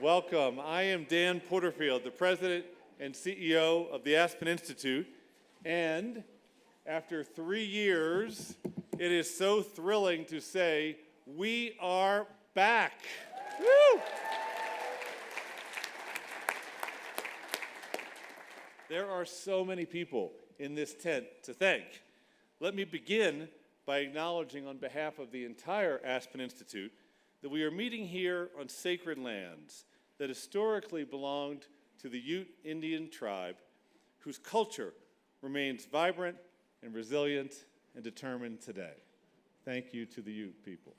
Welcome. I am Dan Porterfield, the President and CEO of the Aspen Institute, and after 3 years, it is so thrilling to say we are back. Woo! There are so many people in this tent to thank. Let me begin by acknowledging on behalf of the entire Aspen Institute that we are meeting here on sacred lands that historically belonged to the Ute Indian tribe, whose culture remains vibrant and resilient and determined today. Thank you to the Ute people.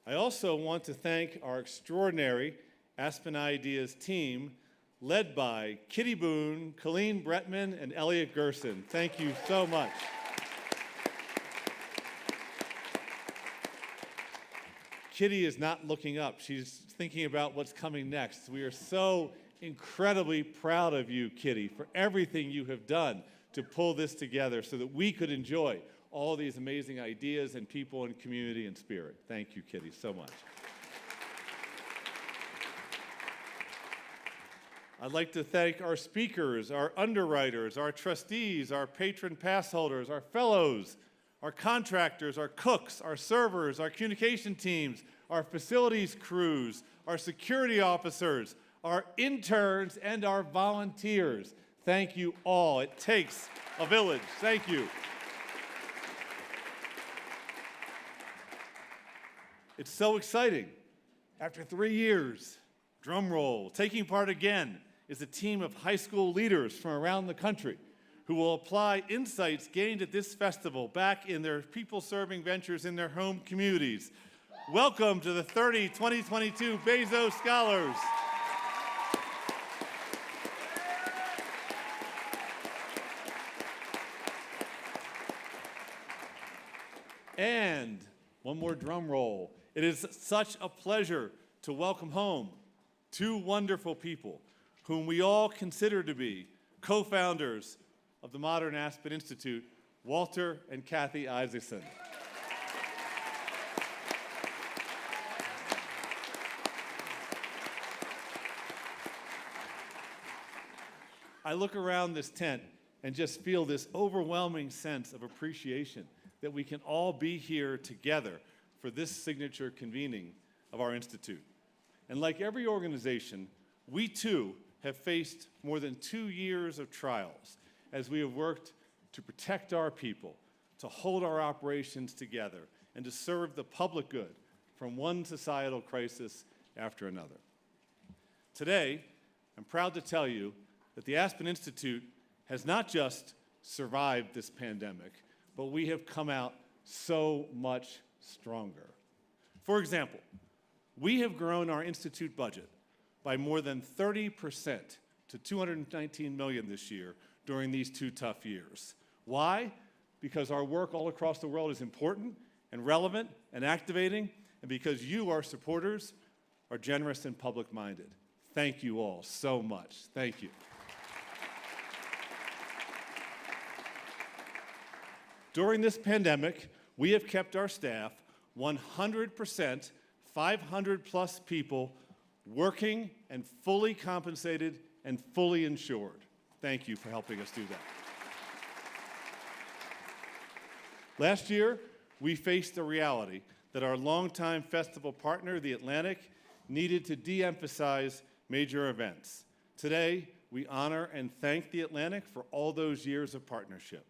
I also want to thank our extraordinary Aspen Ideas team, led by Kitty Boone, Colleen Bretman, and Elliot Gerson. Thank you so much. Kitty is not looking up. She's thinking about what's coming next. We are so incredibly proud of you, Kitty, for everything you have done to pull this together so that we could enjoy all these amazing ideas and people and community and spirit. Thank you, Kitty, so much. I'd like to thank our speakers, our underwriters, our trustees, our patron pass holders, our fellows, our contractors, our cooks, our servers, our communication teams, our facilities crews, our security officers, our interns, and our volunteers. Thank you all. It takes a village. Thank you. It's so exciting. After 3 years, drum roll, taking part again is a team of high school leaders from around the country who will apply insights gained at this festival back in their people-serving ventures in their home communities. Welcome to the 2022 Bezos Scholars. And one more drum roll. It is such a pleasure to welcome home two wonderful people whom we all consider to be co-founders of the modern Aspen Institute, Walter and Kathy Isaacson. I look around this tent and just feel this overwhelming sense of appreciation that we can all be here together for this signature convening of our Institute. And like every organization, we too have faced more than 2 years of trials as we have worked to protect our people, to hold our operations together, and to serve the public good from one societal crisis after another. Today, I'm proud to tell you that the Aspen Institute has not just survived this pandemic, but we have come out so much stronger. For example, we have grown our Institute budget by more than 30% to $219 million this year during these 2 tough years. Why? Because our work all across the world is important and relevant and activating, and because you, our supporters, are generous and public-minded. Thank you all so much. Thank you. During this pandemic, we have kept our staff 100%, 500+ people working and fully compensated and fully insured. Thank you for helping us do that. Last year, we faced the reality that our longtime festival partner, the Atlantic, needed to de-emphasize major events. Today, we honor and thank the Atlantic for all those years of partnership.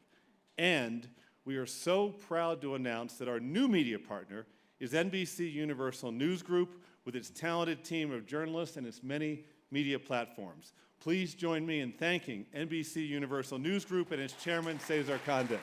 And we are so proud to announce that our new media partner is NBC Universal News Group with its talented team of journalists and its many media platforms. Please join me in thanking NBC Universal News Group and its chairman, Cesar Conde.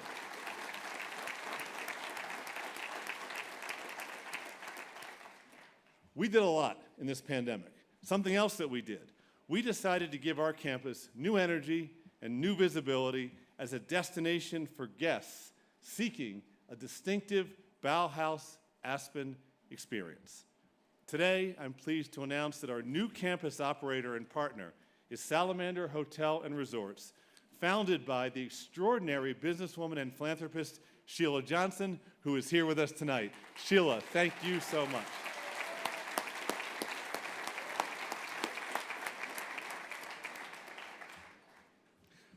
We did a lot in this pandemic. Something else that we did. We decided to give our campus new energy and new visibility as a destination for guests seeking a distinctive Bauhaus Aspen experience. Today, I'm pleased to announce that our new campus operator and partner is Salamander Hotel and Resorts, founded by the extraordinary businesswoman and philanthropist Sheila Johnson, who is here with us tonight. Sheila, thank you so much.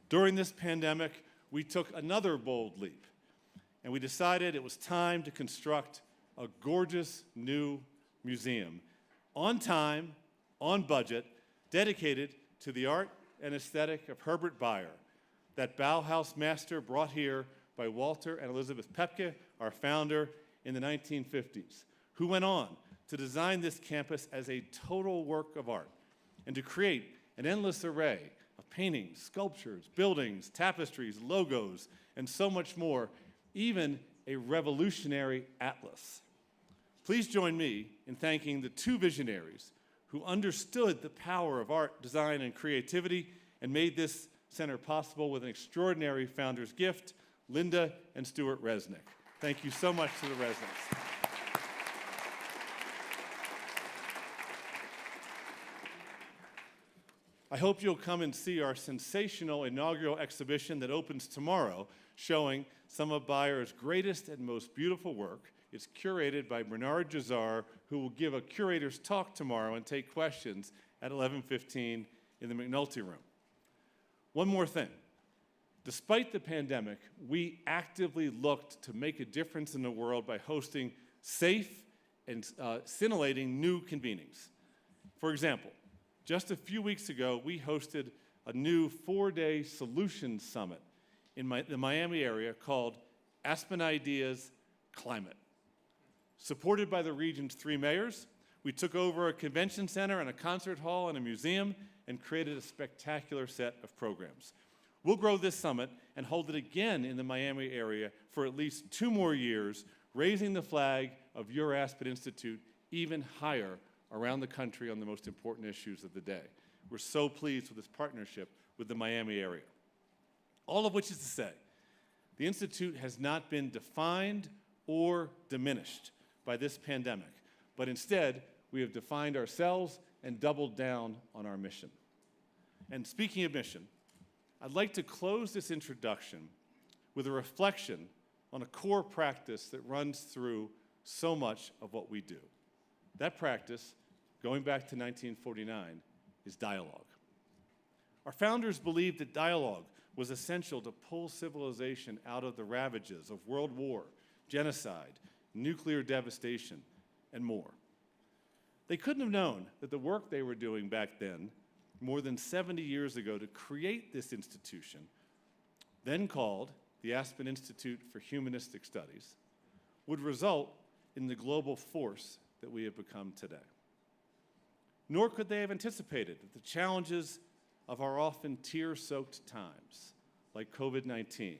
During this pandemic, we took another bold leap, and we decided it was time to construct a gorgeous new museum, on time, on budget, dedicated to the art and aesthetic of Herbert Bayer, that Bauhaus master brought here by Walter and Elizabeth Pepke, our founder, in the 1950s, who went on to design this campus as a total work of art and to create an endless array of paintings, sculptures, buildings, tapestries, logos, and so much more, even a revolutionary atlas. Please join me in thanking the two visionaries who understood the power of art, design, and creativity and made this center possible with an extraordinary founder's gift, Linda and Stuart Resnick. Thank you so much to the Resnicks. I hope you'll come and see our sensational inaugural exhibition that opens tomorrow, showing some of Bayer's greatest and most beautiful work. It's curated by Bernard Jazar, who will give a curator's talk tomorrow and take questions at 11:15 in the McNulty Room. One more thing. Despite the pandemic, we actively looked to make a difference in the world by hosting safe and scintillating new convenings. For example, just a few weeks ago, we hosted a new 4-day solutions summit in the Miami area called Aspen Ideas Climate. Supported by the region's 3 mayors, we took over a convention center and a concert hall and a museum and created a spectacular set of programs. We'll grow this summit and hold it again in the Miami area for at least 2 more years, raising the flag of your Aspen Institute even higher around the country on the most important issues of the day. We're so pleased with this partnership with the Miami area. All of which is to say, the Institute has not been defined or diminished by this pandemic, but instead, we have defined ourselves and doubled down on our mission. And speaking of mission, I'd like to close this introduction with a reflection on a core practice that runs through so much of what we do. That practice, going back to 1949, is dialogue. Our founders believed that dialogue was essential to pull civilization out of the ravages of world war, genocide, nuclear devastation, and more. They couldn't have known that the work they were doing back then, more than 70 years ago, to create this institution, then called the Aspen Institute for Humanistic Studies, would result in the global force that we have become today. Nor could they have anticipated that the challenges of our often tear-soaked times, like COVID-19,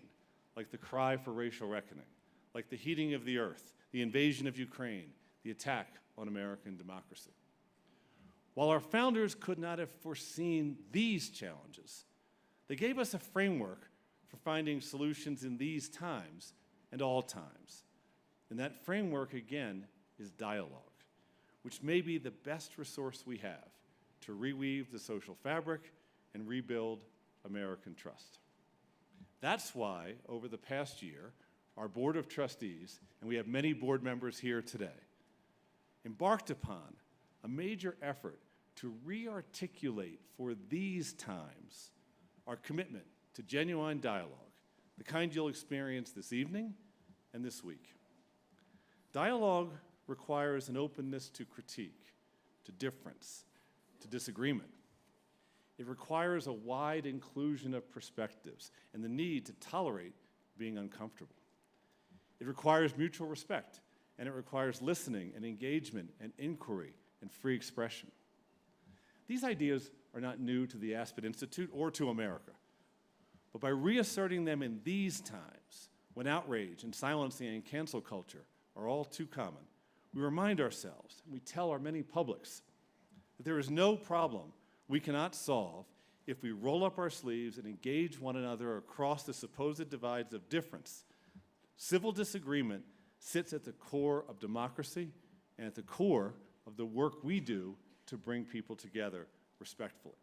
like the cry for racial reckoning, like the heating of the earth, the invasion of Ukraine, the attack on American democracy. While our founders could not have foreseen these challenges, they gave us a framework for finding solutions in these times and all times. And that framework, again, is dialogue, which may be the best resource we have to reweave the social fabric and rebuild American trust. That's why, over the past year, our Board of Trustees, and we have many board members here today, embarked upon a major effort to re-articulate for these times our commitment to genuine dialogue, the kind you'll experience this evening and this week. Dialogue requires an openness to critique, to difference, to disagreement. It requires a wide inclusion of perspectives and the need to tolerate being uncomfortable. It requires mutual respect, and it requires listening and engagement and inquiry and free expression. These ideas are not new to the Aspen Institute or to America, but by reasserting them in these times, when outrage and silencing and cancel culture are all too common, we remind ourselves, and we tell our many publics, that there is no problem we cannot solve if we roll up our sleeves and engage one another across the supposed divides of difference. Civil disagreement sits at the core of democracy and at the core of the work we do to bring people together respectfully.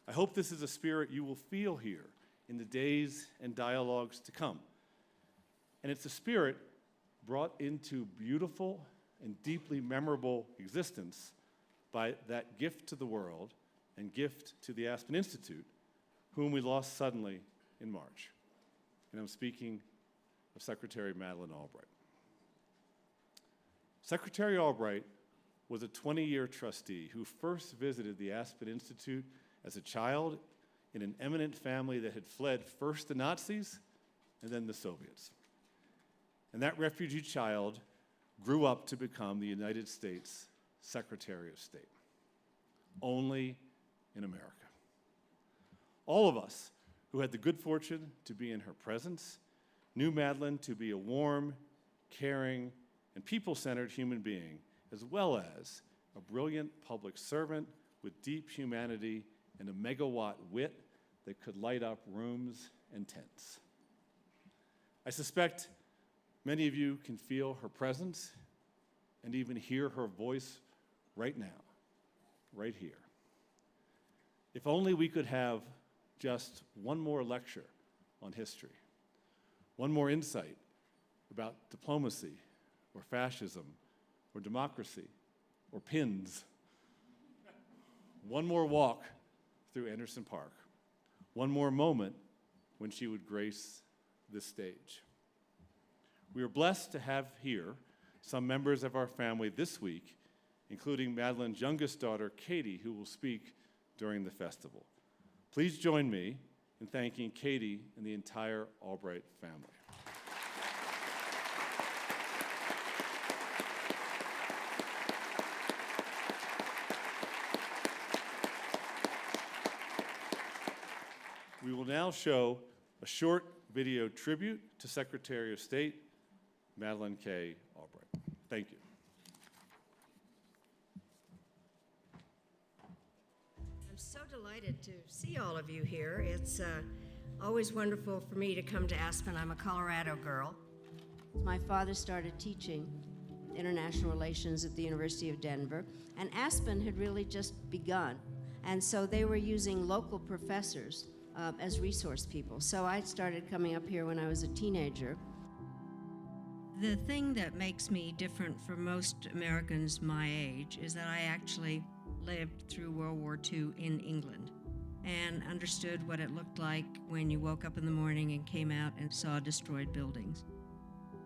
I hope this is a spirit you will feel here in the days and dialogues to come. And it's a spirit brought into beautiful and deeply memorable existence by that gift to the world and gift to the Aspen Institute, whom we lost suddenly in March. And I'm speaking of Secretary Madeleine Albright. Secretary Albright was a 20-year trustee who first visited the Aspen Institute as a child in an eminent family that had fled first the Nazis and then the Soviets. And that refugee child grew up to become the United States Secretary of State, only in America. All of us who had the good fortune to be in her presence knew Madeleine to be a warm, caring, and people-centered human being, as well as a brilliant public servant with deep humanity and a megawatt wit that could light up rooms and tents. I suspect many of you can feel her presence and even hear her voice right now, right here. If only we could have just one more lecture on history, one more insight about diplomacy or fascism or democracy or pins, one more walk through Anderson Park, one more moment when she would grace this stage. We are blessed to have here some members of our family this week, including Madeleine's youngest daughter, Katie, who will speak during the festival. Please join me in thanking Katie and the entire Albright family. We will now show a short video tribute to Secretary of State Madeleine K. Albright. Thank you. I'm so delighted to see all of you here. It's always wonderful for me to come to Aspen. I'm a Colorado girl. My father started teaching international relations at the University of Denver, and Aspen had really just begun. And so they were using local professors as resource people. So I started coming up here when I was a teenager. The thing that makes me different from most Americans my age is that I actually lived through World War II in England and understood what it looked like when you woke up in the morning and came out and saw destroyed buildings.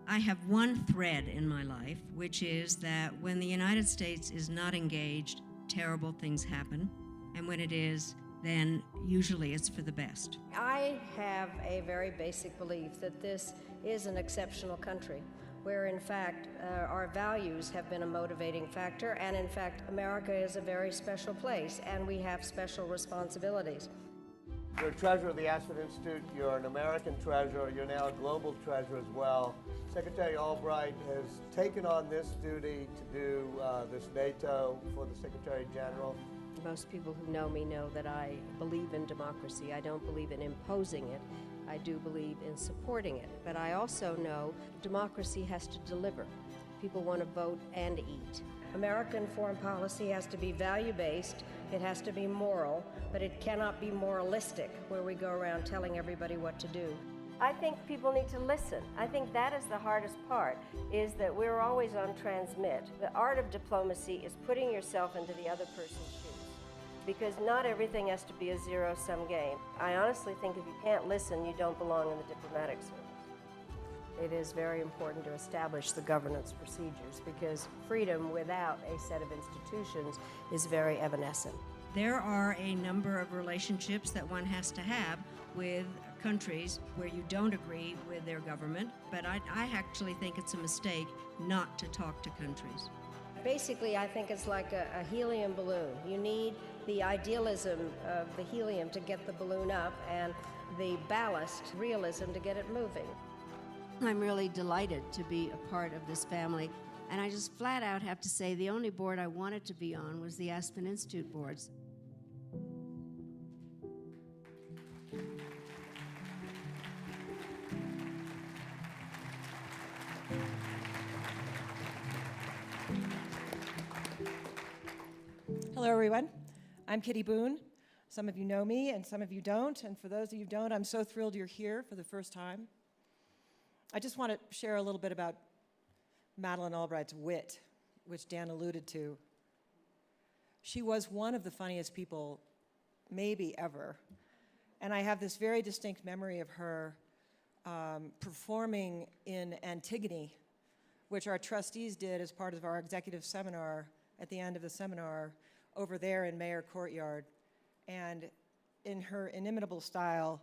I have one thread in my life, which is that when the United States is not engaged, terrible things happen, and when it is, then usually it's for the best. I have a very basic belief that this is an exceptional country, where in fact our values have been a motivating factor, and in fact America is a very special place and we have special responsibilities. You're a treasurer of the Aspen Institute, you're an American treasurer, you're now a global treasurer as well. Secretary Albright has taken on this duty to do this NATO for the Secretary General. Most people who know me know that I believe in democracy. I don't believe in imposing it. I do believe in supporting it. But I also know democracy has to deliver. People want to vote and eat. American foreign policy has to be value-based, it has to be moral, but it cannot be moralistic, where we go around telling everybody what to do. I think people need to listen. I think that is the hardest part, is that we're always on transmit. The art of diplomacy is putting yourself into the other person's shoes, because not everything has to be a zero-sum game. I honestly think if you can't listen, you don't belong in the diplomatic service. It is very important to establish the governance procedures, because freedom without a set of institutions is very evanescent. There are a number of relationships that one has to have with countries where you don't agree with their government, but I actually think it's a mistake not to talk to countries. Basically, I think it's like a helium balloon. You need the idealism of the helium to get the balloon up and the ballast, realism, to get it moving. I'm really delighted to be a part of this family, and I just flat out have to say the only board I wanted to be on was the Aspen Institute boards. Hello, everyone. I'm Kitty Boone. Some of you know me, and some of you don't. And for those of you who don't, I'm so thrilled you're here for the first time. I just want to share a little bit about Madeleine Albright's wit, which Dan alluded to. She was one of the funniest people maybe ever. And I have this very distinct memory of her performing in Antigone, which our trustees did as part of our executive seminar at the end of the seminar over there in Mayor Courtyard. And in her inimitable style,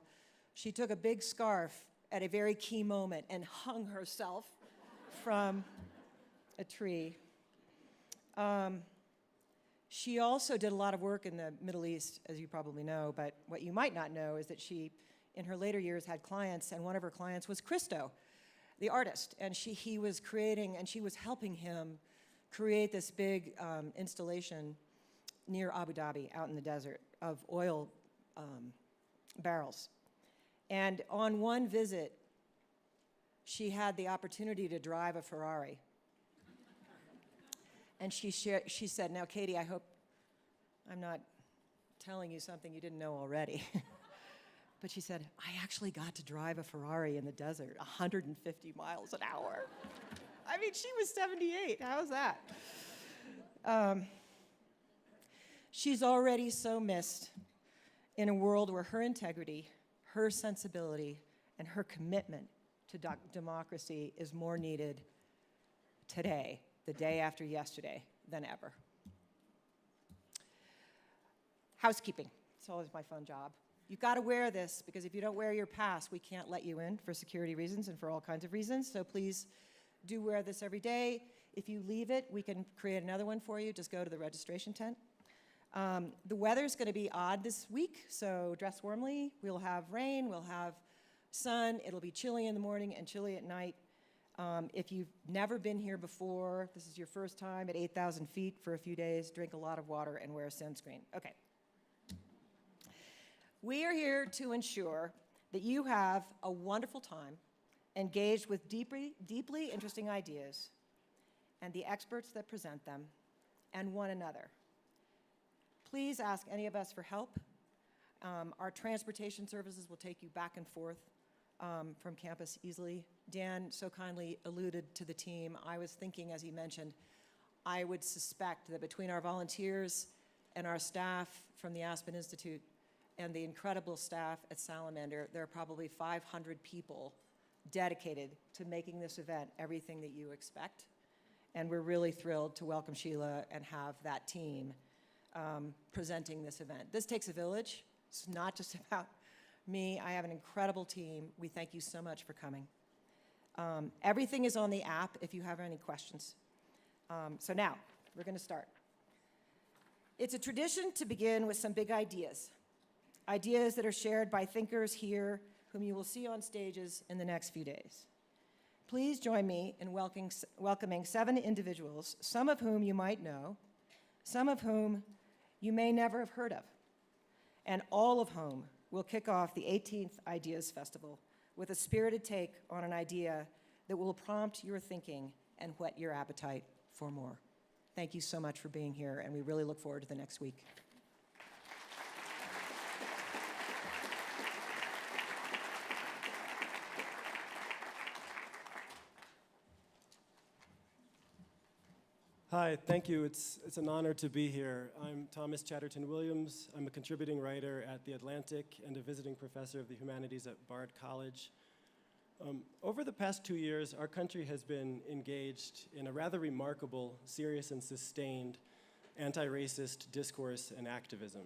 she took a big scarf at a very key moment and hung herself from a tree. She also did a lot of work in the Middle East, as you probably know, but what you might not know is that she, in her later years, had clients, and one of her clients was Christo, the artist, and he was creating, and she was helping him create this big installation near Abu Dhabi, out in the desert, of oil barrels. And on one visit, she had the opportunity to drive a Ferrari. And she said, now, Katie, I hope I'm not telling you something you didn't know already. But she said, I actually got to drive a Ferrari in the desert, 150 miles an hour. I mean, she was 78. How's that? She's already so missed in a world where her integrity, her sensibility, and her commitment to democracy is more needed today, the day after yesterday, than ever. Housekeeping. It's always my fun job. You've got to wear this, because if you don't wear your pass, we can't let you in for security reasons and for all kinds of reasons. So please do wear this every day. If you leave it, we can create another one for you. Just go to the registration tent. The weather's going to be odd this week, so dress warmly. We'll have rain, we'll have sun. It'll be chilly in the morning and chilly at night. If you've never been here before, this is your first time at 8,000 feet for a few days, drink a lot of water and wear sunscreen. Okay. We are here to ensure that you have a wonderful time, engaged with deeply interesting ideas, and the experts that present them, and one another. Please ask any of us for help. Our transportation services will take you back and forth from campus easily. Dan so kindly alluded to the team. I was thinking, as he mentioned, I would suspect that between our volunteers and our staff from the Aspen Institute and the incredible staff at Salamander, there are probably 500 people dedicated to making this event everything that you expect. And we're really thrilled to welcome Sheila and have that team presenting this event. This takes a village. It's not just about me. I have an incredible team. We thank you so much for coming. Everything is on the app if you have any questions. So now, we're going to start. It's a tradition to begin with some big ideas. Ideas that are shared by thinkers here, whom you will see on stages in the next few days. Please join me in welcoming 7 individuals, some of whom you might know, some of whom you may never have heard of, and all of whom will kick off the 18th Ideas Festival with a spirited take on an idea that will prompt your thinking and whet your appetite for more. Thank you so much for being here, and we really look forward to the next week. Hi, thank you. It's an honor to be here. I'm Thomas Chatterton Williams. I'm a contributing writer at The Atlantic and a visiting professor of the humanities at Bard College. Over the past 2 years, our country has been engaged in a rather remarkable, serious and sustained anti-racist discourse and activism.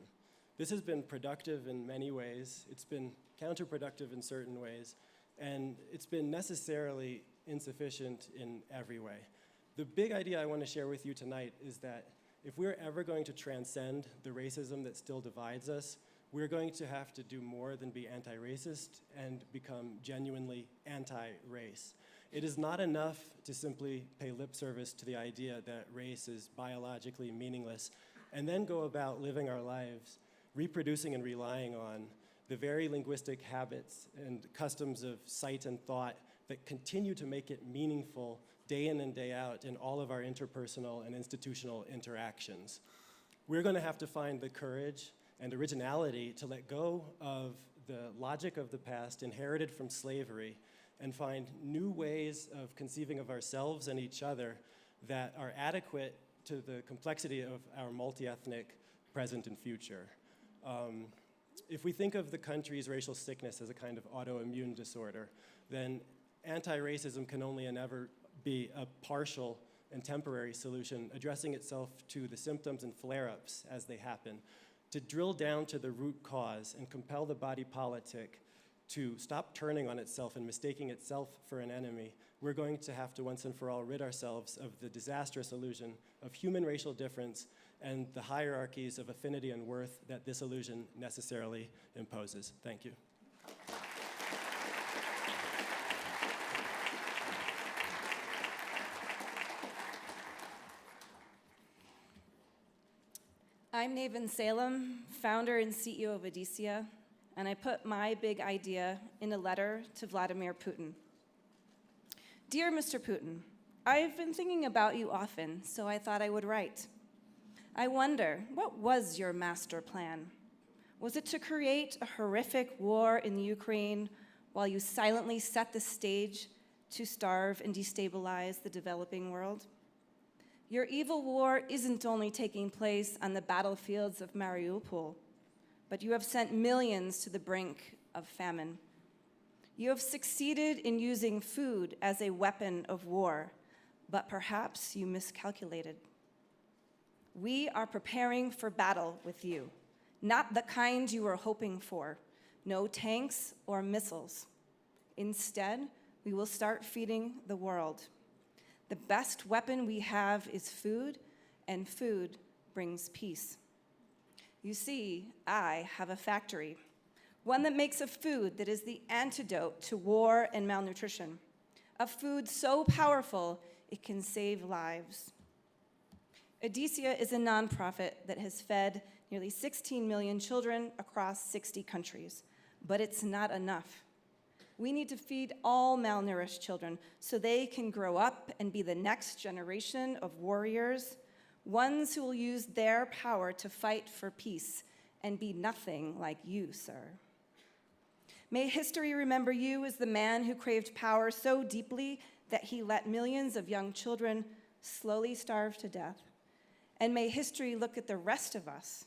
This has been productive in many ways. It's been counterproductive in certain ways, and it's been necessarily insufficient in every way. The big idea I want to share with you tonight is that if we're ever going to transcend the racism that still divides us, we're going to have to do more than be anti-racist and become genuinely anti-race. It is not enough to simply pay lip service to the idea that race is biologically meaningless and then go about living our lives reproducing and relying on the very linguistic habits and customs of sight and thought that continue to make it meaningful day in and day out in all of our interpersonal and institutional interactions. We're going to have to find the courage and originality to let go of the logic of the past inherited from slavery and find new ways of conceiving of ourselves and each other that are adequate to the complexity of our multi-ethnic present and future. If we think of the country's racial sickness as a kind of autoimmune disorder, then anti-racism can only and ever be a partial and temporary solution addressing itself to the symptoms and flare-ups as they happen. To drill down to the root cause and compel the body politic to stop turning on itself and mistaking itself for an enemy, we're going to have to once and for all rid ourselves of the disastrous illusion of human racial difference and the hierarchies of affinity and worth that this illusion necessarily imposes. Thank you. I'm Naven Salem, founder and CEO of Adisia, and I put my big idea in a letter to Vladimir Putin. Dear Mr. Putin, I've been thinking about you often, so I thought I would write. I wonder, what was your master plan? Was it to create a horrific war in the Ukraine while you silently set the stage to starve and destabilize the developing world? Your evil war isn't only taking place on the battlefields of Mariupol, but you have sent millions to the brink of famine. You have succeeded in using food as a weapon of war, but perhaps you miscalculated. We are preparing for battle with you, not the kind you were hoping for, no tanks or missiles. Instead, we will start feeding the world. The best weapon we have is food, and food brings peace. You see, I have a factory, one that makes a food that is the antidote to war and malnutrition, a food so powerful it can save lives. Adisia is a nonprofit that has fed nearly 16 million children across 60 countries, but it's not enough. We need to feed all malnourished children so they can grow up and be the next generation of warriors, ones who will use their power to fight for peace and be nothing like you, sir. May history remember you as the man who craved power so deeply that he let millions of young children slowly starve to death. And may history look at the rest of us,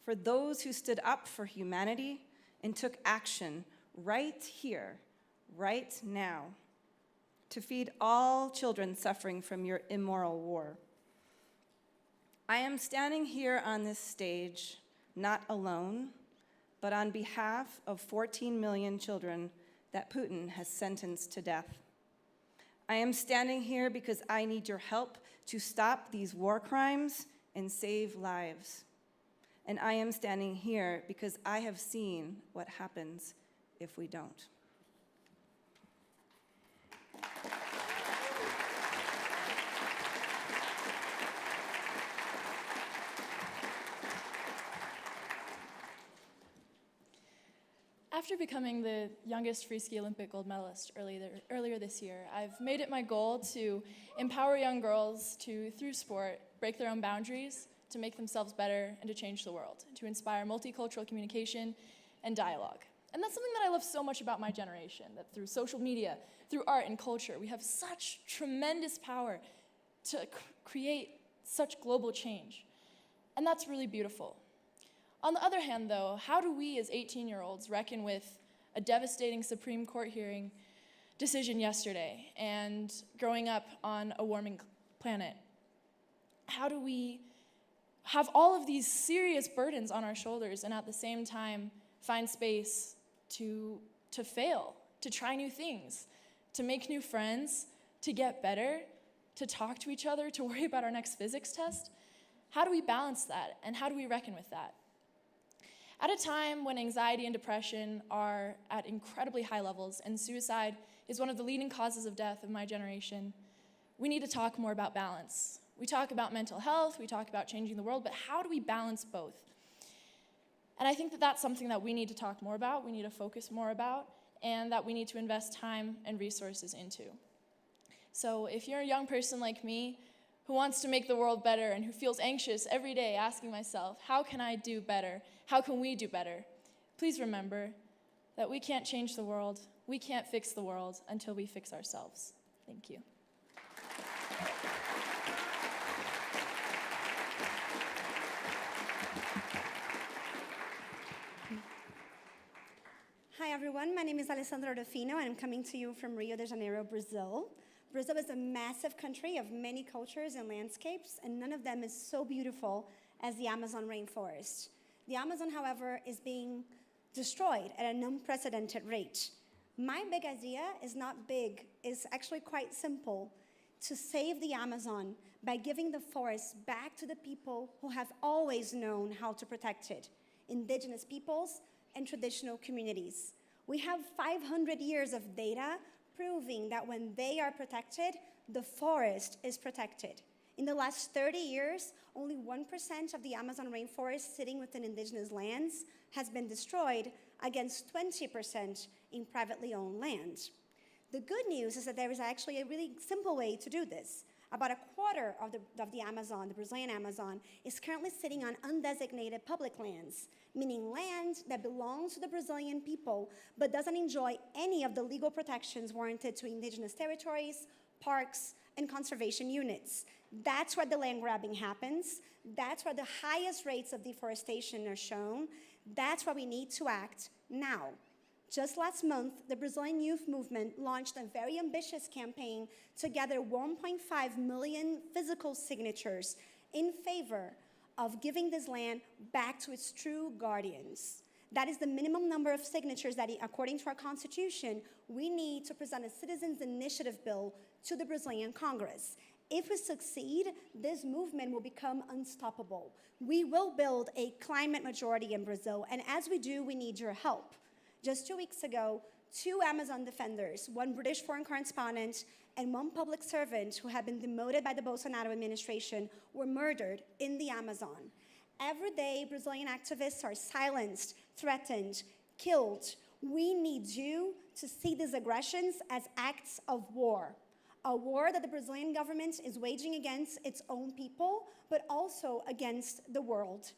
for those who stood up for humanity and took action right here, right now, to feed all children suffering from your immoral war. I am standing here on this stage, not alone, but on behalf of 14 million children that Putin has sentenced to death. I am standing here because I need your help to stop these war crimes and save lives. And I am standing here because I have seen what happens if we don't. After becoming the youngest free ski Olympic gold medalist earlier this year, I've made it my goal to empower young girls to, through sport, break their own boundaries, to make themselves better, and to change the world, to inspire multicultural communication and dialogue. And that's something that I love so much about my generation, that through social media, through art and culture, we have such tremendous power to create such global change. And that's really beautiful. On the other hand, though, how do we as 18-year-olds reckon with a devastating Supreme Court hearing decision yesterday and growing up on a warming planet? How do we have all of these serious burdens on our shoulders and at the same time find space to fail, to try new things, to make new friends, to get better, to talk to each other, to worry about our next physics test? How do we balance that, and how do we reckon with that? At a time when anxiety and depression are at incredibly high levels and suicide is one of the leading causes of death of my generation, we need to talk more about balance. We talk about mental health, we talk about changing the world, but how do we balance both? And I think that that's something that we need to talk more about, we need to focus more about, and that we need to invest time and resources into. So if you're a young person like me who wants to make the world better and who feels anxious every day asking myself, how can I do better? How can we do better? Please remember that we can't change the world we can't fix the world until we fix ourselves. Thank you. Hi everyone, my name is Alessandra Rufino and I'm coming to you from Rio de Janeiro, Brazil. Brazil is a massive country of many cultures and landscapes, and none of them is so beautiful as the Amazon rainforest. The Amazon, however, is being destroyed at an unprecedented rate. My big idea is not big, it's actually quite simple: to save the Amazon by giving the forest back to the people who have always known how to protect it: indigenous peoples and traditional communities. We have 500 years of data proving that when they are protected, the forest is protected. In the last 30 years, only 1% of the Amazon rainforest sitting within indigenous lands has been destroyed, against 20% in privately owned land. The good news is that there is actually a really simple way to do this. About a quarter of the Amazon, the Brazilian Amazon, is currently sitting on undesignated public lands, meaning land that belongs to the Brazilian people but doesn't enjoy any of the legal protections warranted to indigenous territories, parks, and conservation units. That's where the land grabbing happens. That's where the highest rates of deforestation are shown. That's why we need to act now. Just last month, the Brazilian youth movement launched a very ambitious campaign to gather 1.5 million physical signatures in favor of giving this land back to its true guardians. That is the minimum number of signatures that, according to our constitution, we need to present a citizens' initiative bill to the Brazilian Congress. If we succeed, this movement will become unstoppable. We will build a climate majority in Brazil, and as we do, we need your help. Just 2 weeks ago, 2 Amazon defenders, one British foreign correspondent and one public servant who had been demoted by the Bolsonaro administration, were murdered in the Amazon. Every day, Brazilian activists are silenced, threatened, killed. We need you to see these aggressions as acts of war. A war that the Brazilian government is waging against its own people, but also against the world.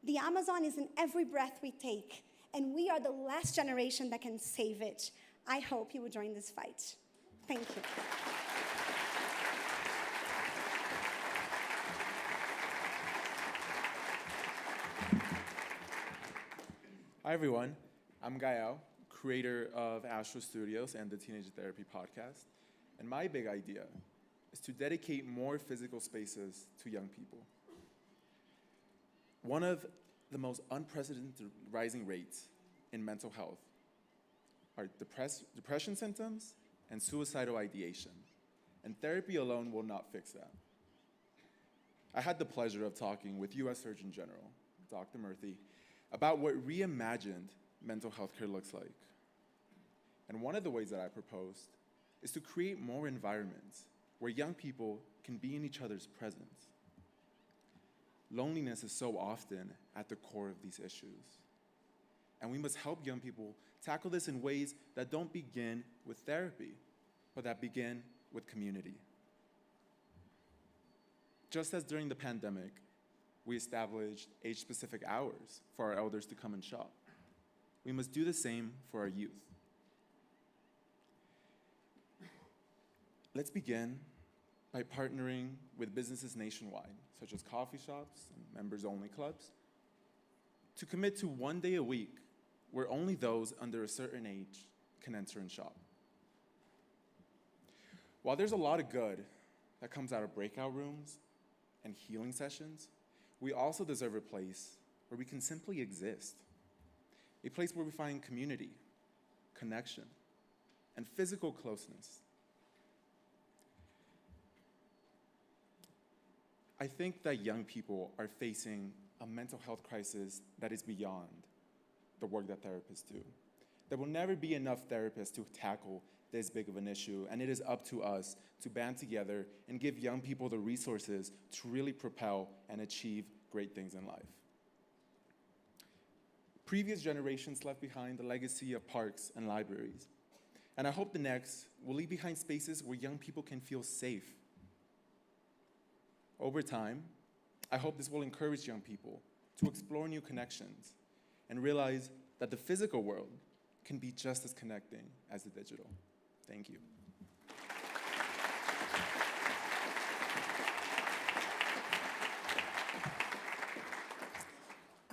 The Amazon is in every breath we take, and we are the last generation that can save it. I hope you will join this fight. Thank you. Hi everyone, I'm Gael, creator of Astro Studios and the Teenage Therapy podcast. And my big idea is to dedicate more physical spaces to young people. One of the most unprecedented rising rates in mental health are depression symptoms and suicidal ideation. And therapy alone will not fix that. I had the pleasure of talking with US Surgeon General, Dr. Murthy, about what reimagined mental health care looks like. And one of the ways that I proposed is to create more environments where young people can be in each other's presence. Loneliness is so often at the core of these issues. And we must help young people tackle this in ways that don't begin with therapy, but that begin with community. Just as during the pandemic, we established age-specific hours for our elders to come and shop, we must do the same for our youth. Let's begin by partnering with businesses nationwide, such as coffee shops and members-only clubs, to commit to 1 day a week where only those under a certain age can enter and shop. While there's a lot of good that comes out of breakout rooms and healing sessions, we also deserve a place where we can simply exist, a place where we find community, connection, and physical closeness. I think that young people are facing a mental health crisis that is beyond the work that therapists do. There will never be enough therapists to tackle this big of an issue, and it is up to us to band together and give young people the resources to really propel and achieve great things in life. Previous generations left behind the legacy of parks and libraries, and I hope the next will leave behind spaces where young people can feel safe. Over time, I hope this will encourage young people to explore new connections and realize that the physical world can be just as connecting as the digital. Thank you.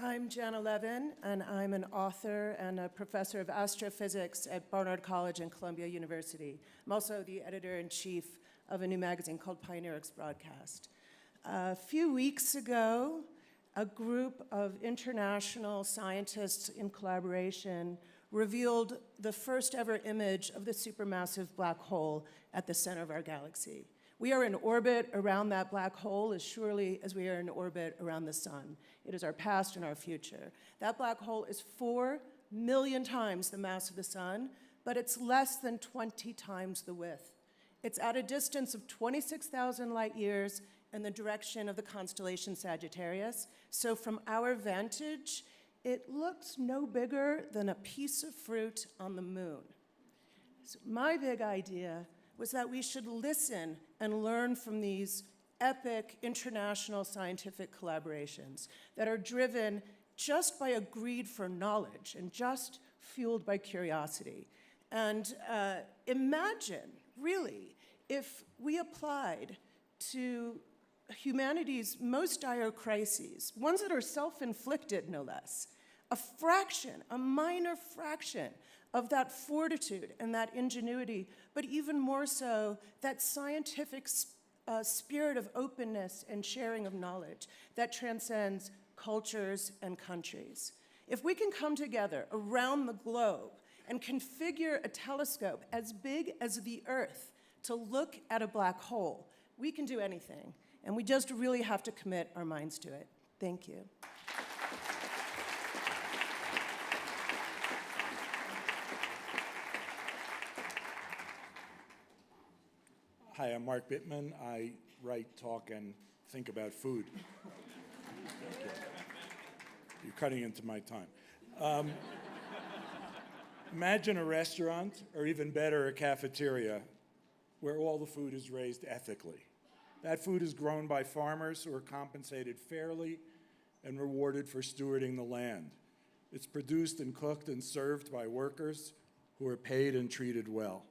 I'm Jana Levin, and I'm an author and a professor of astrophysics at Barnard College and Columbia University. I'm also the editor-in-chief of a new magazine called Pioneer X Broadcast. A few weeks ago, a group of international scientists in collaboration revealed the first ever image of the supermassive black hole at the center of our galaxy. We are in orbit around that black hole as surely as we are in orbit around the sun. It is our past and our future. That black hole is 4 million times the mass of the sun, but it's less than 20 times the width. It's at a distance of 26,000 light years in the direction of the constellation Sagittarius. So from our vantage, it looks no bigger than a piece of fruit on the moon. So my big idea was that we should listen and learn from these epic international scientific collaborations that are driven just by a greed for knowledge and just fueled by curiosity. And imagine, really, if we applied to humanity's most dire crises, ones that are self-inflicted, no less, a fraction, a minor fraction of that fortitude and that ingenuity, but even more so, that scientific spirit of openness and sharing of knowledge that transcends cultures and countries. If we can come together around the globe and configure a telescope as big as the Earth to look at a black hole, we can do anything. And we just really have to commit our minds to it. Thank you. Hi, I'm Mark Bittman. I write, talk, and think about food. You're cutting into my time. Imagine a restaurant, or even better, a cafeteria, where all the food is raised ethically. That food is grown by farmers who are compensated fairly and rewarded for stewarding the land. It's produced and cooked and served by workers who are paid and treated well.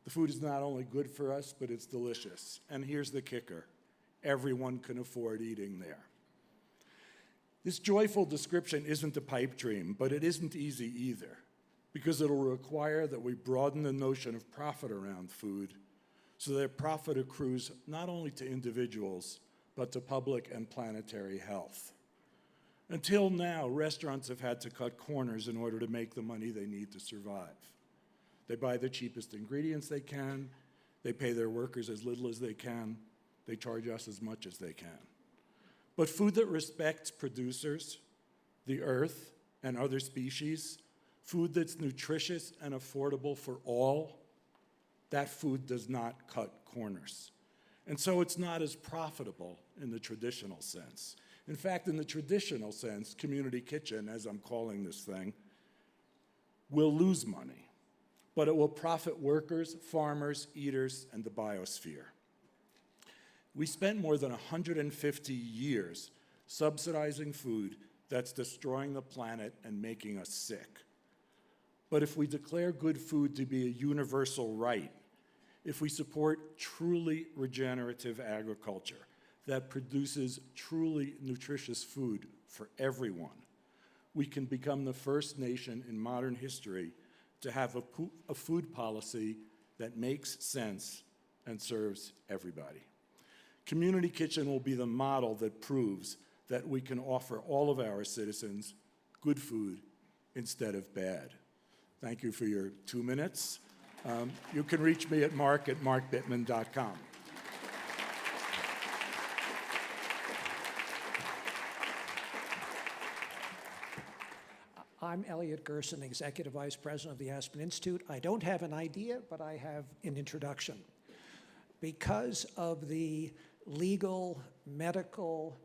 The food is not only good for us, but it's delicious. And here's the kicker: everyone can afford eating there. This joyful description isn't a pipe dream, but it isn't easy either, because it'll require that we broaden the notion of profit around food so that profit accrues not only to individuals, but to public and planetary health. Until now, restaurants have had to cut corners in order to make the money they need to survive. They buy the cheapest ingredients they can, they pay their workers as little as they can, they charge us as much as they can. But food that respects producers, the earth, and other species, food that's nutritious and affordable for all, that food does not cut corners. And so it's not as profitable in the traditional sense. In fact, in the traditional sense, community kitchen, as I'm calling this thing, will lose money, but it will profit workers, farmers, eaters, and the biosphere. We spent more than 150 years subsidizing food that's destroying the planet and making us sick. But if we declare good food to be a universal right, if we support truly regenerative agriculture that produces truly nutritious food for everyone, we can become the first nation in modern history to have a food policy that makes sense and serves everybody. Community Kitchen will be the model that proves that we can offer all of our citizens good food instead of bad. Thank you for your 2 minutes. You can reach me at mark@markbittman.com. I'm Elliot Gerson, Executive Vice President of the Aspen Institute. I don't have an idea, but I have an introduction. Because of the legal, medical,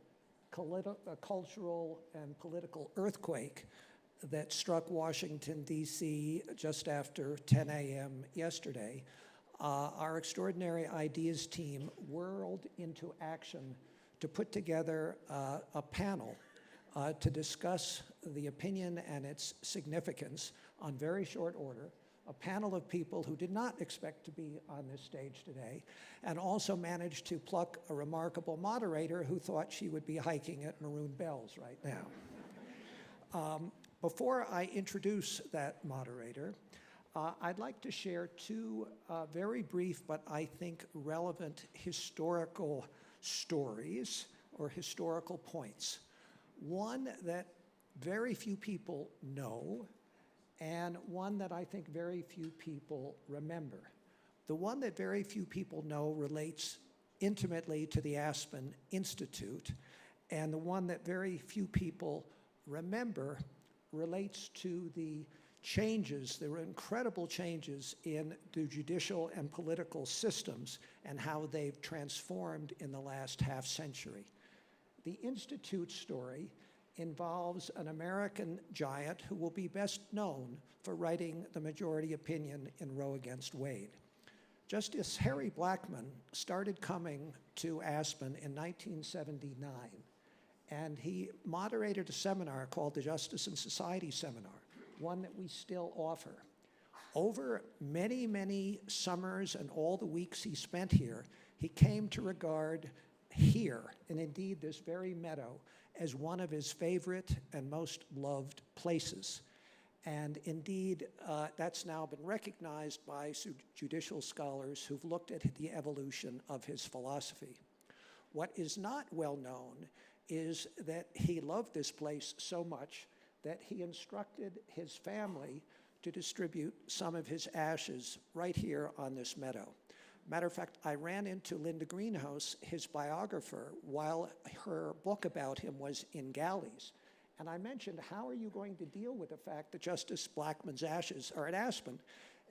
cultural, and political earthquake that struck Washington, D.C. just after 10 a.m. yesterday, our extraordinary ideas team whirled into action to put together a panel to discuss the opinion and its significance on very short order, a panel of people who did not expect to be on this stage today, and also managed to pluck a remarkable moderator who thought she would be hiking at Maroon Bells right now. Before I introduce that moderator, I'd like to share two very brief but I think relevant historical stories or historical points. One that very few people know, and one that I think very few people remember. The one that very few people know relates intimately to the Aspen Institute, and the one that very few people remember relates to the changes, there were incredible changes in the judicial and political systems and how they've transformed in the last half century. The Institute story involves an American giant who will be best known for writing the majority opinion in Roe against Wade. Justice Harry Blackmun started coming to Aspen in 1979, and he moderated a seminar called the Justice and Society Seminar, one that we still offer. Over many, many summers and all the weeks he spent here, he came to regard here, and indeed this very meadow, as one of his favorite and most loved places. And indeed, that's now been recognized by judicial scholars who've looked at the evolution of his philosophy. What is not well known is that he loved this place so much that he instructed his family to distribute some of his ashes right here on this meadow. Matter of fact, I ran into Linda Greenhouse, his biographer, while her book about him was in galleys. And I mentioned, how are you going to deal with the fact that Justice Blackmun's ashes are at Aspen?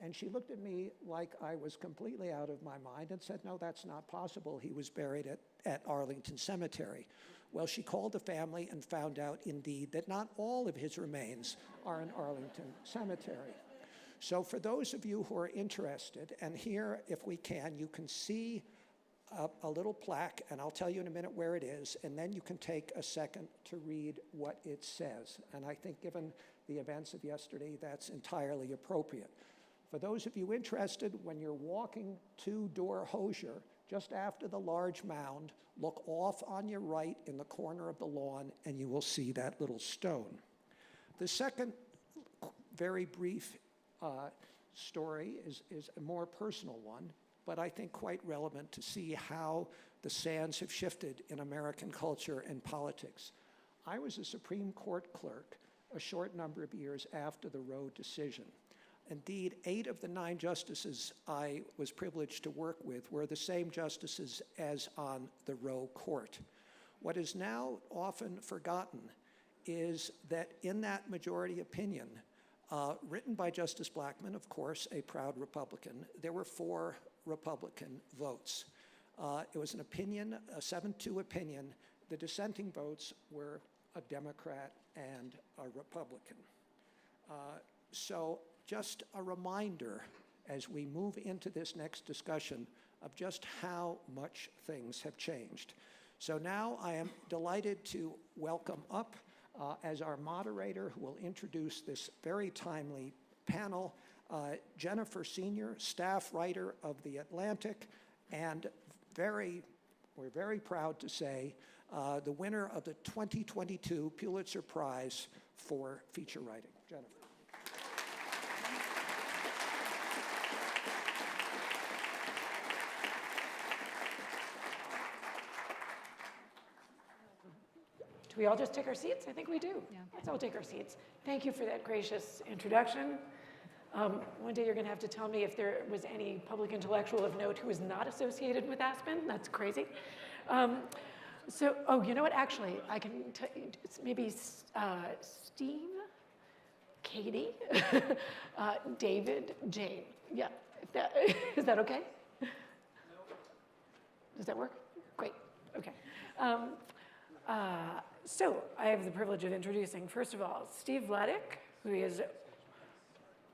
And she looked at me like I was completely out of my mind and said, no, that's not possible. He was buried at Arlington Cemetery. Well, she called the family and found out, indeed, that not all of his remains are in Arlington Cemetery. So for those of you who are interested, and here, if we can, you can see a little plaque, and I'll tell you in a minute where it is, and then you can take a second to read what it says. And I think given the events of yesterday, that's entirely appropriate. For those of you interested, when you're walking to Door Hosier, just after the large mound, look off on your right in the corner of the lawn, and you will see that little stone. The second very brief story is a more personal one, but I think quite relevant to see how the sands have shifted in American culture and politics. I was a Supreme Court clerk a short number of years after the Roe decision. Indeed, 8 of the 9 justices I was privileged to work with were the same justices as on the Roe court. What is now often forgotten is that in that majority opinion, written by Justice Blackmun, of course, a proud Republican, there were 4 Republican votes. It was an opinion, a 7-2 opinion. The dissenting votes were a Democrat and a Republican. So just a reminder as we move into this next discussion of just how much things have changed. So now I am delighted to welcome up as our moderator who will introduce this very timely panel, Jennifer Senior, staff writer of The Atlantic, and we're very proud to say, the winner of the 2022 Pulitzer Prize for feature writing. Jennifer. Do we all just take our seats? I think we do. Yeah. Let's all take our seats. Thank you for that gracious introduction. One day you're going to have to tell me if there was any public intellectual of note who was not associated with Aspen. That's crazy. Oh, you know what? Actually, I can tell you, it's maybe Steve, Katie, David, Jane. Yeah, is that okay? Does that work? Great. Okay. So I have the privilege of introducing, first of all, Steve Vladeck, who is,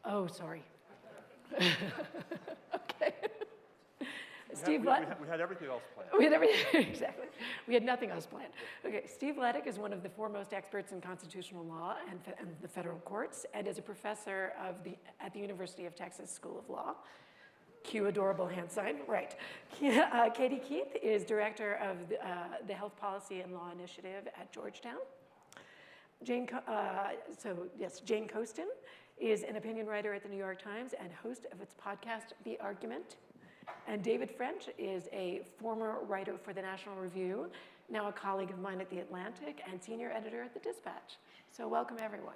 oh, sorry. Okay. We had everything else planned. We had everything, exactly. We had nothing else planned. Okay, Steve Leddick is one of the foremost experts in constitutional law and the federal courts, and is a professor at the University of Texas School of Law. Cue adorable hand sign, right. Katie Keith is director of the Health Policy and Law Initiative at Georgetown. Jane Coaston is an opinion writer at the New York Times and host of its podcast, The Argument. And David French is a former writer for the National Review, now a colleague of mine at The Atlantic, and senior editor at The Dispatch. So welcome, everyone.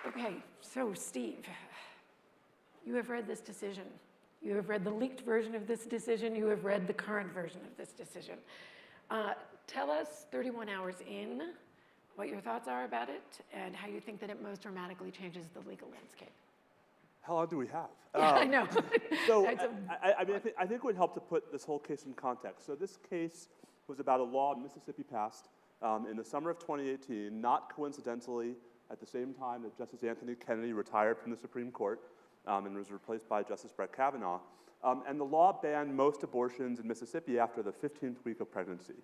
Okay, so Steve, you have read this decision. You have read the leaked version of this decision. You have read the current version of this decision. Tell us, 31 hours in, what your thoughts are about it and how you think that it most dramatically changes the legal landscape. How long do we have? Yeah, I know. So, I think it would help to put this whole case in context. So this case was about a law Mississippi passed in the summer of 2018, not coincidentally at the same time that Justice Anthony Kennedy retired from the Supreme Court and was replaced by Justice Brett Kavanaugh. And the law banned most abortions in Mississippi after the 15th week of pregnancy.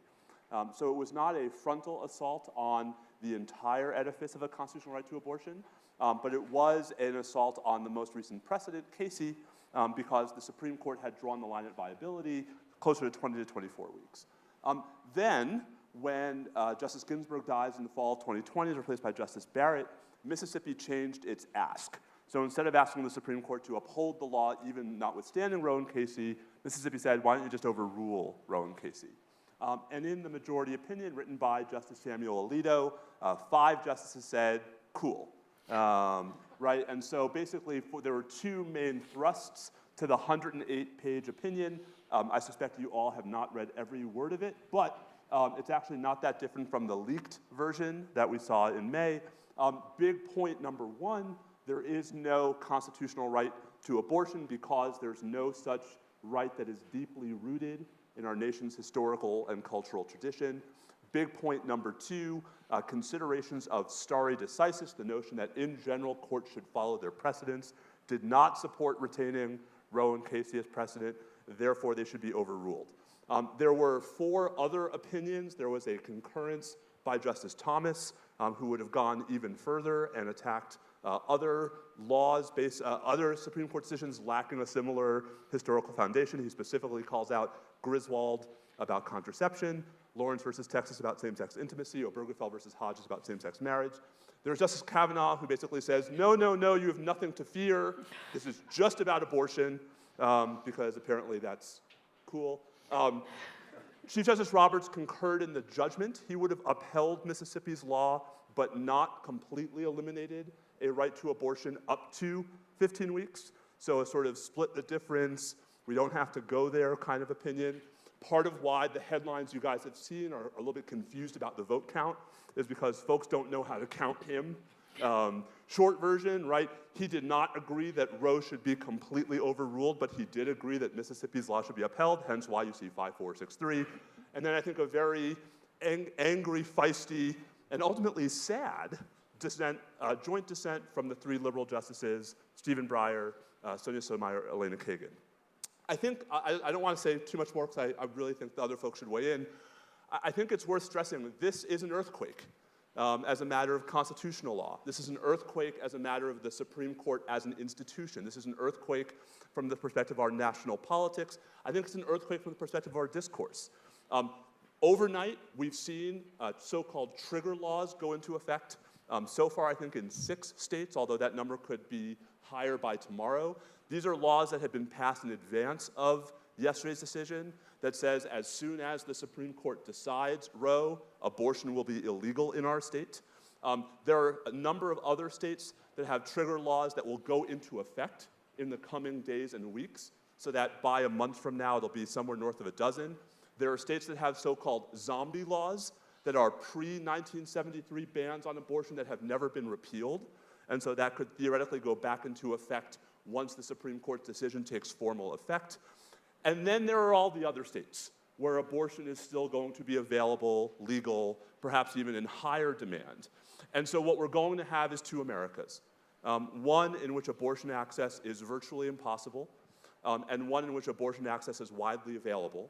So it was not a frontal assault on the entire edifice of a constitutional right to abortion, but it was an assault on the most recent precedent, Casey, because the Supreme Court had drawn the line at viability closer to 20 to 24 weeks. Then, when Justice Ginsburg dies in the fall of 2020, is replaced by Justice Barrett, Mississippi changed its ask. So instead of asking the Supreme Court to uphold the law, even notwithstanding Roe and Casey, Mississippi said, why don't you just overrule Roe and Casey? And in the majority opinion written by Justice Samuel Alito, 5 justices said, cool. Right? And so basically, there were 2 main thrusts to the 108-page opinion. I suspect you all have not read every word of it, but it's actually not that different from the leaked version that we saw in May. Big point number 1, there is no constitutional right to abortion because there's no such right that is deeply rooted in our nation's historical and cultural tradition. Big point number 2, considerations of stare decisis, the notion that in general courts should follow their precedents, did not support retaining Roe and Casey as precedent, therefore they should be overruled. There were 4 other opinions. There was a concurrence by Justice Thomas, who would have gone even further and attacked other laws, other Supreme Court decisions lacking a similar historical foundation. He specifically calls out Griswold about contraception, Lawrence versus Texas about same-sex intimacy, Obergefell versus Hodges about same-sex marriage. There's Justice Kavanaugh, who basically says, no, no, no, you have nothing to fear. This is just about abortion, because apparently that's cool. Chief Justice Roberts concurred in the judgment. He would have upheld Mississippi's law, but not completely eliminated a right to abortion up to 15 weeks. So a sort of split the difference, we don't have to go there kind of opinion. Part of why the headlines you guys have seen are a little bit confused about the vote count is because folks don't know how to count him. Short version, right? He did not agree that Roe should be completely overruled, but he did agree that Mississippi's law should be upheld, hence why you see 5-4-6-3. And then I think a very angry, feisty, and ultimately sad dissent, joint dissent from the 3 liberal justices, Stephen Breyer, Sonia Sotomayor, Elena Kagan. I think, I don't want to say too much more because I really think the other folks should weigh in. I think it's worth stressing that this is an earthquake as a matter of constitutional law. This is an earthquake as a matter of the Supreme Court as an institution. This is an earthquake from the perspective of our national politics. I think it's an earthquake from the perspective of our discourse. Overnight, we've seen so-called trigger laws go into effect. So far, I think in 6 states, although that number could be higher by tomorrow. These are laws that have been passed in advance of yesterday's decision that says as soon as the Supreme Court decides Roe, abortion will be illegal in our state. There are a number of other states that have trigger laws that will go into effect in the coming days and weeks, so that by a month from now, it'll be somewhere north of a dozen. There are states that have so-called zombie laws that are pre-1973 bans on abortion that have never been repealed. And so that could theoretically go back into effect once the Supreme Court's decision takes formal effect. And then there are all the other states where abortion is still going to be available, legal, perhaps even in higher demand. And so what we're going to have is 2 Americas. One in which abortion access is virtually impossible, and one in which abortion access is widely available.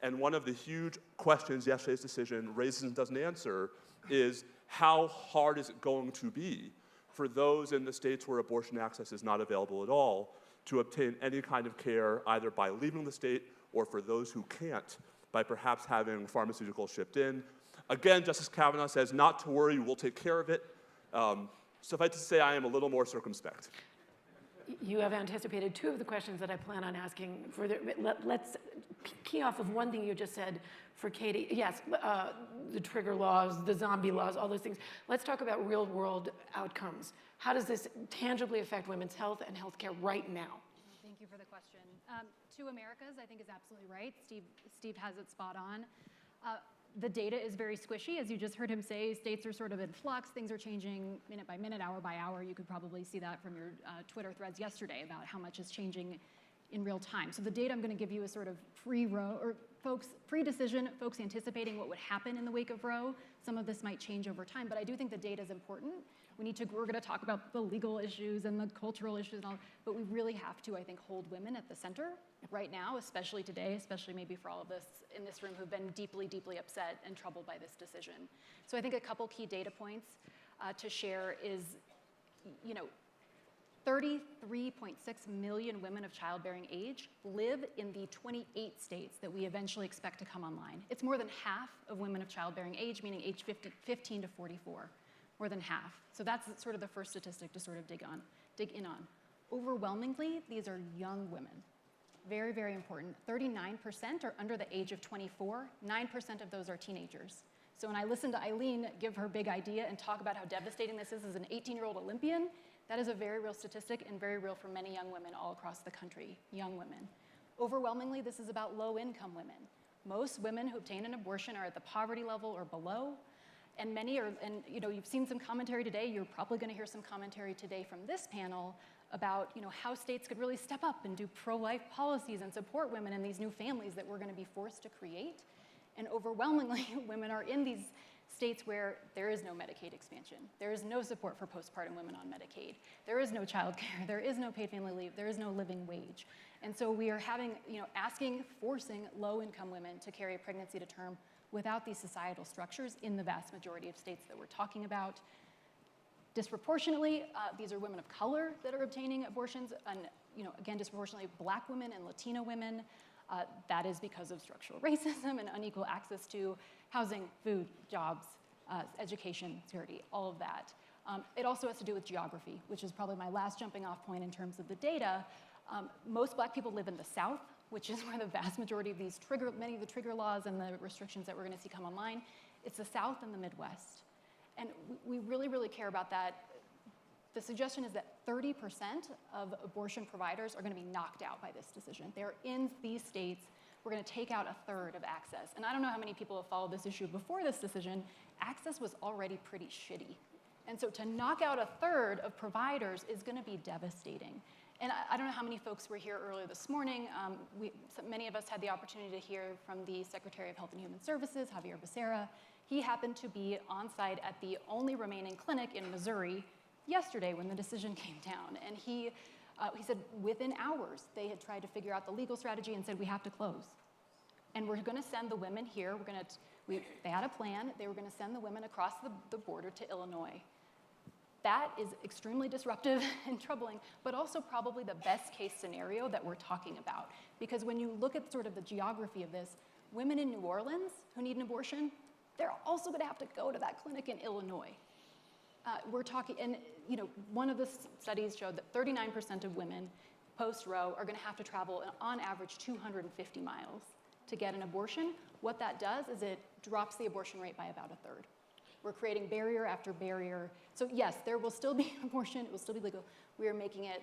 And one of the huge questions yesterday's decision raises and doesn't answer is, how hard is it going to be for those in the states where abortion access is not available at all to obtain any kind of care, either by leaving the state or, for those who can't, by perhaps having pharmaceuticals shipped in. Again, Justice Kavanaugh says, not to worry, we'll take care of it. Suffice to say, I am a little more circumspect. You have anticipated two of the questions that I plan on asking further. Let's key off of one thing you just said for Katie. Yes, the trigger laws, the zombie laws, all those things. Let's talk about real-world outcomes. How does this tangibly affect women's health and healthcare right now? Thank you for the question. Two Americas, I think, is absolutely right. Steve has it spot on. The data is very squishy. As you just heard him say, states are sort of in flux. Things are changing minute by minute, hour by hour. You could probably see that from your Twitter threads yesterday about how much is changing in real time. So the data I'm going to give you is sort of pre-decision, folks anticipating what would happen in the wake of Roe. Some of this might change over time, but I do think the data is important. We're going to talk about the legal issues and the cultural issues and all, but we really have to, I think, hold women at the center right now, especially today, especially maybe for all of us in this room who've been deeply, deeply upset and troubled by this decision. So I think a couple key data points to share is, 33.6 million women of childbearing age live in the 28 states that we eventually expect to come online. It's more than half of women of childbearing age, meaning age 15 to 44, more than half. So that's sort of the first statistic to sort of dig in on. Overwhelmingly, these are young women. Very, very important. 39% are under the age of 24. 9% of those are teenagers. So when I listen to Eileen give her big idea and talk about how devastating this is as an 18-year-old Olympian, that is a very real statistic and very real for many young women all across the country, young women. Overwhelmingly, this is about low-income women. Most women who obtain an abortion are at the poverty level or below, and many are, and you've seen some commentary today, you're probably going to hear some commentary today from this panel about how states could really step up and do pro-life policies and support women in these new families that we're going to be forced to create. And overwhelmingly, women are in these states where there is no Medicaid expansion. There is no support for postpartum women on Medicaid. There is no child care. There is no paid family leave. There is no living wage. And so we are having, forcing low-income women to carry a pregnancy to term without these societal structures in the vast majority of states that we're talking about. Disproportionately, these are women of color that are obtaining abortions, and again, disproportionately Black women and Latino women. That is because of structural racism and unequal access to housing, food, jobs, education, security, all of that. It also has to do with geography, which is probably my last jumping off point in terms of the data. Most Black people live in the South, which is where the vast majority of many of the trigger laws and the restrictions that we're going to see come online. It's the South and the Midwest. And we really, really care about that. The suggestion is that 30% of abortion providers are going to be knocked out by this decision. They're in these states. We're going to take out a third of access. And I don't know how many people have followed this issue before this decision. Access was already pretty shitty. And so to knock out a third of providers is going to be devastating. And I don't know how many folks were here earlier this morning. Many of us had the opportunity to hear from the Secretary of Health and Human Services, Javier Becerra. He happened to be on site at the only remaining clinic in Missouri yesterday when the decision came down. And he said within hours they had tried to figure out the legal strategy and said we have to close. And we're going to send the women here. They had a plan. They were going to send the women across the border to Illinois. That is extremely disruptive and troubling, but also probably the best case scenario that we're talking about. Because when you look at sort of the geography of this, women in New Orleans who need an abortion, they're also going to have to go to that clinic in Illinois. We're talking, and one of the studies showed that 39% of women post-Roe are going to have to travel on average 250 miles to get an abortion. What that does is it drops the abortion rate by about a third. We're creating barrier after barrier. So yes, there will still be an abortion. It will still be legal. We are making it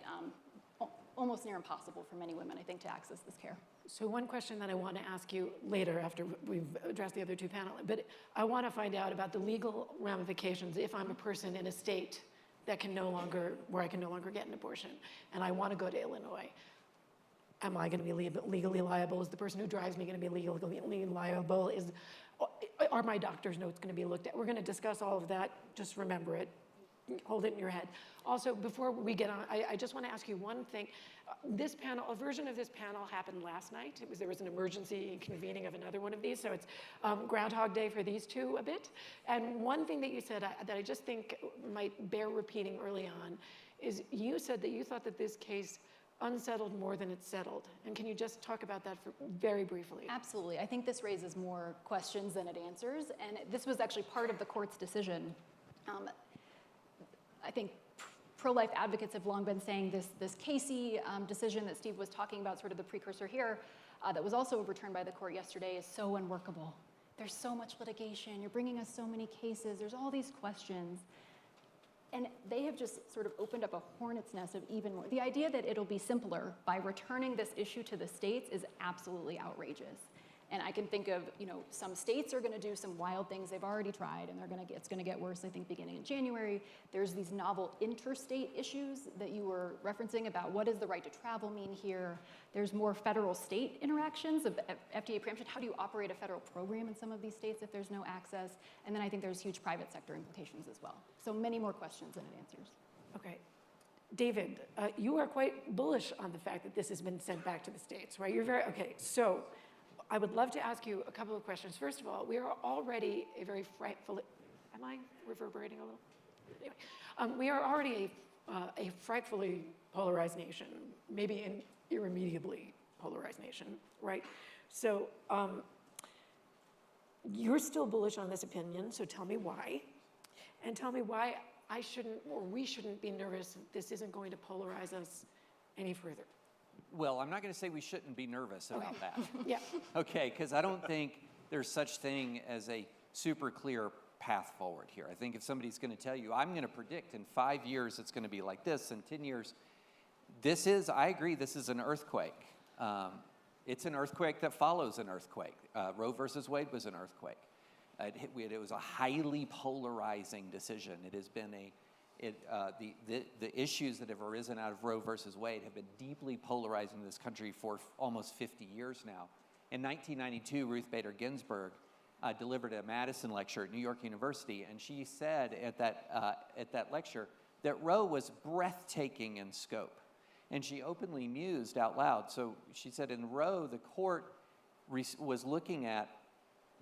almost near impossible for many women, I think, to access this care. So one question that I want to ask you later after we've addressed the other two panelists, but I want to find out about the legal ramifications if I'm a person in a state that where I can no longer get an abortion, and I want to go to Illinois. Am I going to be legally liable? Is the person who drives me going to be legally liable? Are my doctor's notes going to be looked at? We're going to discuss all of that. Just remember it. hold it in your head. Also, before we get on, I just want to ask you one thing. This panel, a version of this panel happened last night. There was an emergency convening of another one of these, so it's Groundhog Day for these two a bit. And one thing that you said that I just think might bear repeating early on is you said that you thought that this case unsettled more than it settled. And can you just talk about that very briefly? Absolutely. I think this raises more questions than it answers, and this was actually part of the court's decision. I think pro-life advocates have long been saying this Casey decision that Steve was talking about, sort of the precursor here, that was also overturned by the court yesterday, is so unworkable. There's so much litigation. You're bringing us so many cases. There's all these questions. And they have just sort of opened up a hornet's nest of even more. The idea that it'll be simpler by returning this issue to the states is absolutely outrageous. And I can think of, some states are going to do some wild things they've already tried, and it's going to get worse, I think, beginning in January. There's these novel interstate issues that you were referencing about what does the right to travel mean here. There's more federal-state interactions of FDA preemption. How do you operate a federal program in some of these states if there's no access? And then I think there's huge private sector implications as well. So many more questions than it answers. Okay. David, you are quite bullish on the fact that this has been sent back to the states, right? Okay, so I would love to ask you a couple of questions. First of all, we are already a very frightfully, am I reverberating a little? Anyway, we are already a frightfully polarized nation, maybe an irremediably polarized nation, right? So you're still bullish on this opinion, so tell me why. And tell me why I shouldn't, or we shouldn't be nervous that this isn't going to polarize us any further. Well, I'm not going to say we shouldn't be nervous about that. Yeah. Okay, because I don't think there's such thing as a super clear path forward here. I think if somebody's going to tell you, I'm going to predict in 5 years it's going to be like this, in 10 years, I agree, this is an earthquake. It's an earthquake that follows an earthquake. Roe versus Wade was an earthquake. It was a highly polarizing decision. It has been the issues that have arisen out of Roe versus Wade have been deeply polarizing this country for almost 50 years now. In 1992, Ruth Bader Ginsburg delivered a Madison lecture at New York University, and she said at that lecture that Roe was breathtaking in scope. And she openly mused out loud. So she said in Roe, the court was looking at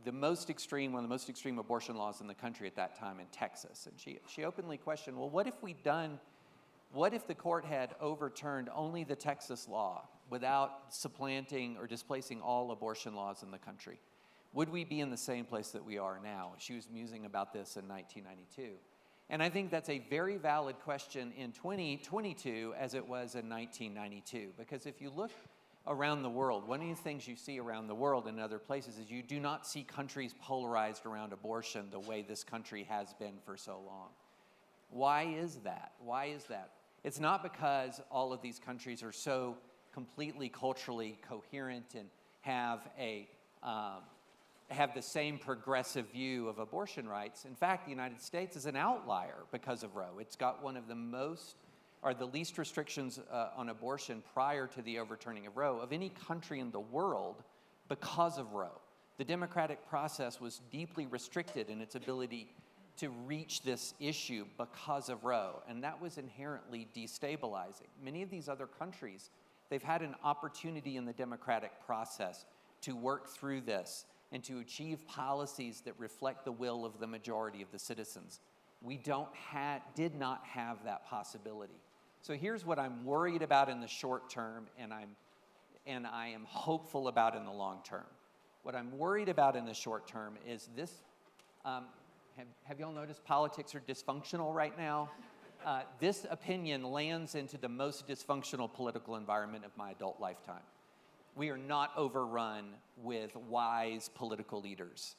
one of the most extreme abortion laws in the country at that time in Texas. And she openly questioned, well, what if the court had overturned only the Texas law without supplanting or displacing all abortion laws in the country? Would we be in the same place that we are now? She was musing about this in 1992. And I think that's a very valid question in 2022 as it was in 1992. Because if you look around the world, one of the things you see around the world and other places is you do not see countries polarized around abortion the way this country has been for so long. Why is that? Why is that? It's not because all of these countries are so completely culturally coherent and have the same progressive view of abortion rights. In fact, the United States is an outlier because of Roe. It's got one of the least restrictions on abortion prior to the overturning of Roe of any country in the world because of Roe. The democratic process was deeply restricted in its ability to reach this issue because of Roe, and that was inherently destabilizing. Many of these other countries, they've had an opportunity in the democratic process to work through this and to achieve policies that reflect the will of the majority of the citizens. We did not have that possibility. So here's what I'm worried about in the short term, and I am hopeful about in the long term. What I'm worried about in the short term is this. Have y'all noticed politics are dysfunctional right now? This opinion lands into the most dysfunctional political environment of my adult lifetime. We are not overrun with wise political leaders.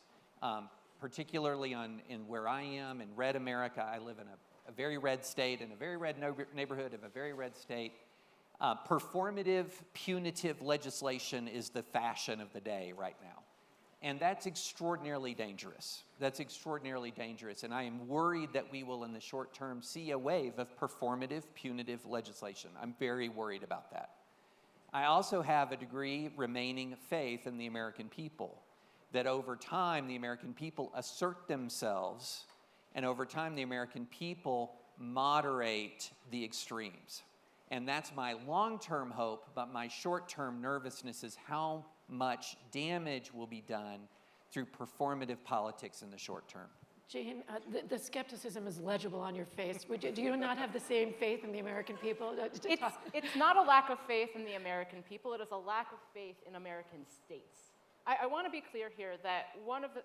Particularly in where I am, in red America. I live in a very red state, in a very red neighborhood of a very red state. Performative, punitive legislation is the fashion of the day right now. And that's extraordinarily dangerous. That's extraordinarily dangerous. And I am worried that we will, in the short term, see a wave of performative, punitive legislation. I'm very worried about that. I also have a degree remaining faith in the American people, that over time the American people assert themselves, and over time the American people moderate the extremes. And that's my long-term hope, but my short-term nervousness is how much damage will be done through performative politics in the short term. Jane, the skepticism is legible on your face. Do you not have the same faith in the American people? It's not a lack of faith in the American people. It is a lack of faith in American states. I want to be clear here that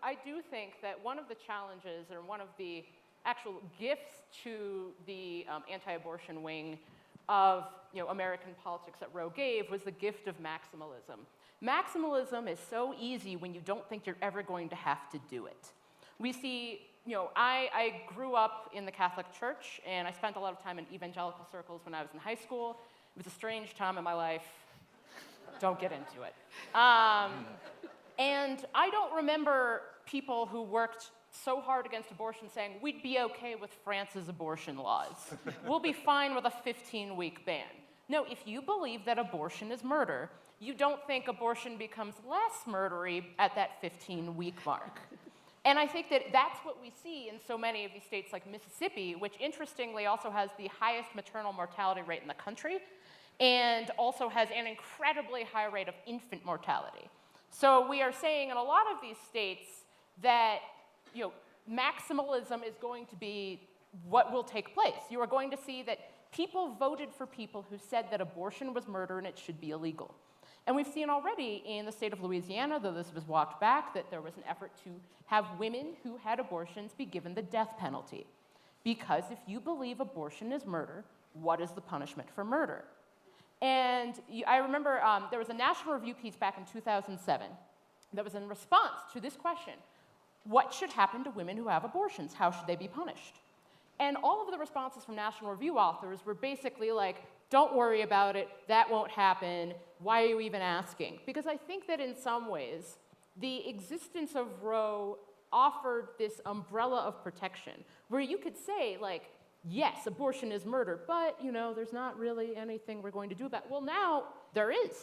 I do think that one of the challenges, or one of the actual gifts to the anti-abortion wing of American politics that Roe gave, was the gift of maximalism. Maximalism is so easy when you don't think you're ever going to have to do it. We see, I grew up in the Catholic Church, and I spent a lot of time in evangelical circles when I was in high school. It was a strange time in my life. Don't get into it. And I don't remember people who worked so hard against abortion saying, we'd be okay with France's abortion laws. We'll be fine with a 15-week ban. No, if you believe that abortion is murder, you don't think abortion becomes less murdery at that 15-week mark. And I think that that's what we see in so many of these states like Mississippi, which interestingly also has the highest maternal mortality rate in the country, and also has an incredibly high rate of infant mortality. So we are saying in a lot of these states that maximalism is going to be what will take place. You are going to see that people voted for people who said that abortion was murder and it should be illegal. And we've seen already in the state of Louisiana, though this was walked back, that there was an effort to have women who had abortions be given the death penalty. Because if you believe abortion is murder, what is the punishment for murder? And I remember there was a National Review piece back in 2007 that was in response to this question: what should happen to women who have abortions? How should they be punished? And all of the responses from National Review authors were basically like, don't worry about it, that won't happen, why are you even asking? Because I think that in some ways, the existence of Roe offered this umbrella of protection, where you could say, like, yes, abortion is murder, but, there's not really anything we're going to do about it. Well, now there is.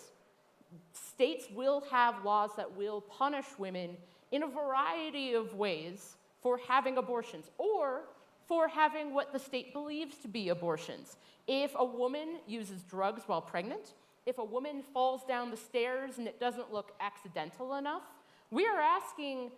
States will have laws that will punish women in a variety of ways for having abortions, or for having what the state believes to be abortions. If a woman uses drugs while pregnant, if a woman falls down the stairs and it doesn't look accidental enough, we are asking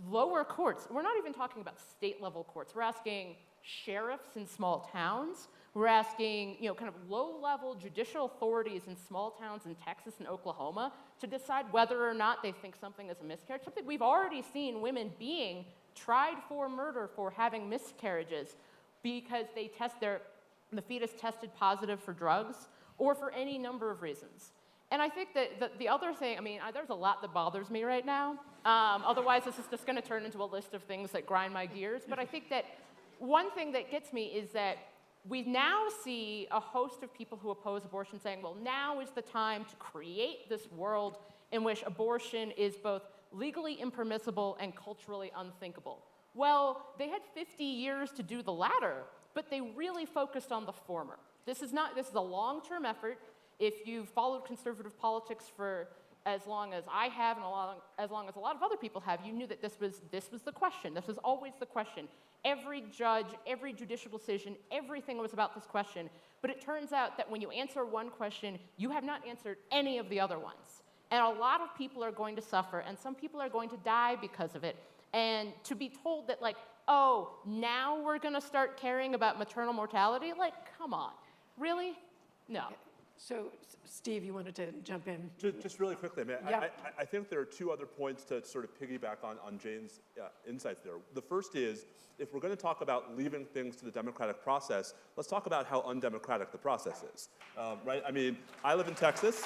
lower courts. We're not even talking about state-level courts. We're asking sheriffs in small towns. We're asking, kind of low-level judicial authorities in small towns in Texas and Oklahoma to decide whether or not they think something is a miscarriage. Something we've already seen women being tried for murder for having miscarriages because the fetus tested positive for drugs or for any number of reasons. And I think that the other thing, there's a lot that bothers me right now. Otherwise, this is just going to turn into a list of things that grind my gears. But I think that one thing that gets me is that we now see a host of people who oppose abortion saying, well, now is the time to create this world in which abortion is both legally impermissible and culturally unthinkable. Well, they had 50 years to do the latter, but they really focused on the former. This is a long-term effort. If you've followed conservative politics for as long as I have and as long as a lot of other people have, you knew that this was the question. This was always the question. Every judge, every judicial decision, everything was about this question. But it turns out that when you answer one question, you have not answered any of the other ones. And a lot of people are going to suffer, and some people are going to die because of it. And to be told that, like, oh, now we're going to start caring about maternal mortality? Like, come on. Really? No. So, Steve, you wanted to jump in? Just really quickly, I think there are two other points to sort of piggyback on Jane's insights there. The first is, if we're going to talk about leaving things to the democratic process, let's talk about how undemocratic the process is, right? I live in Texas.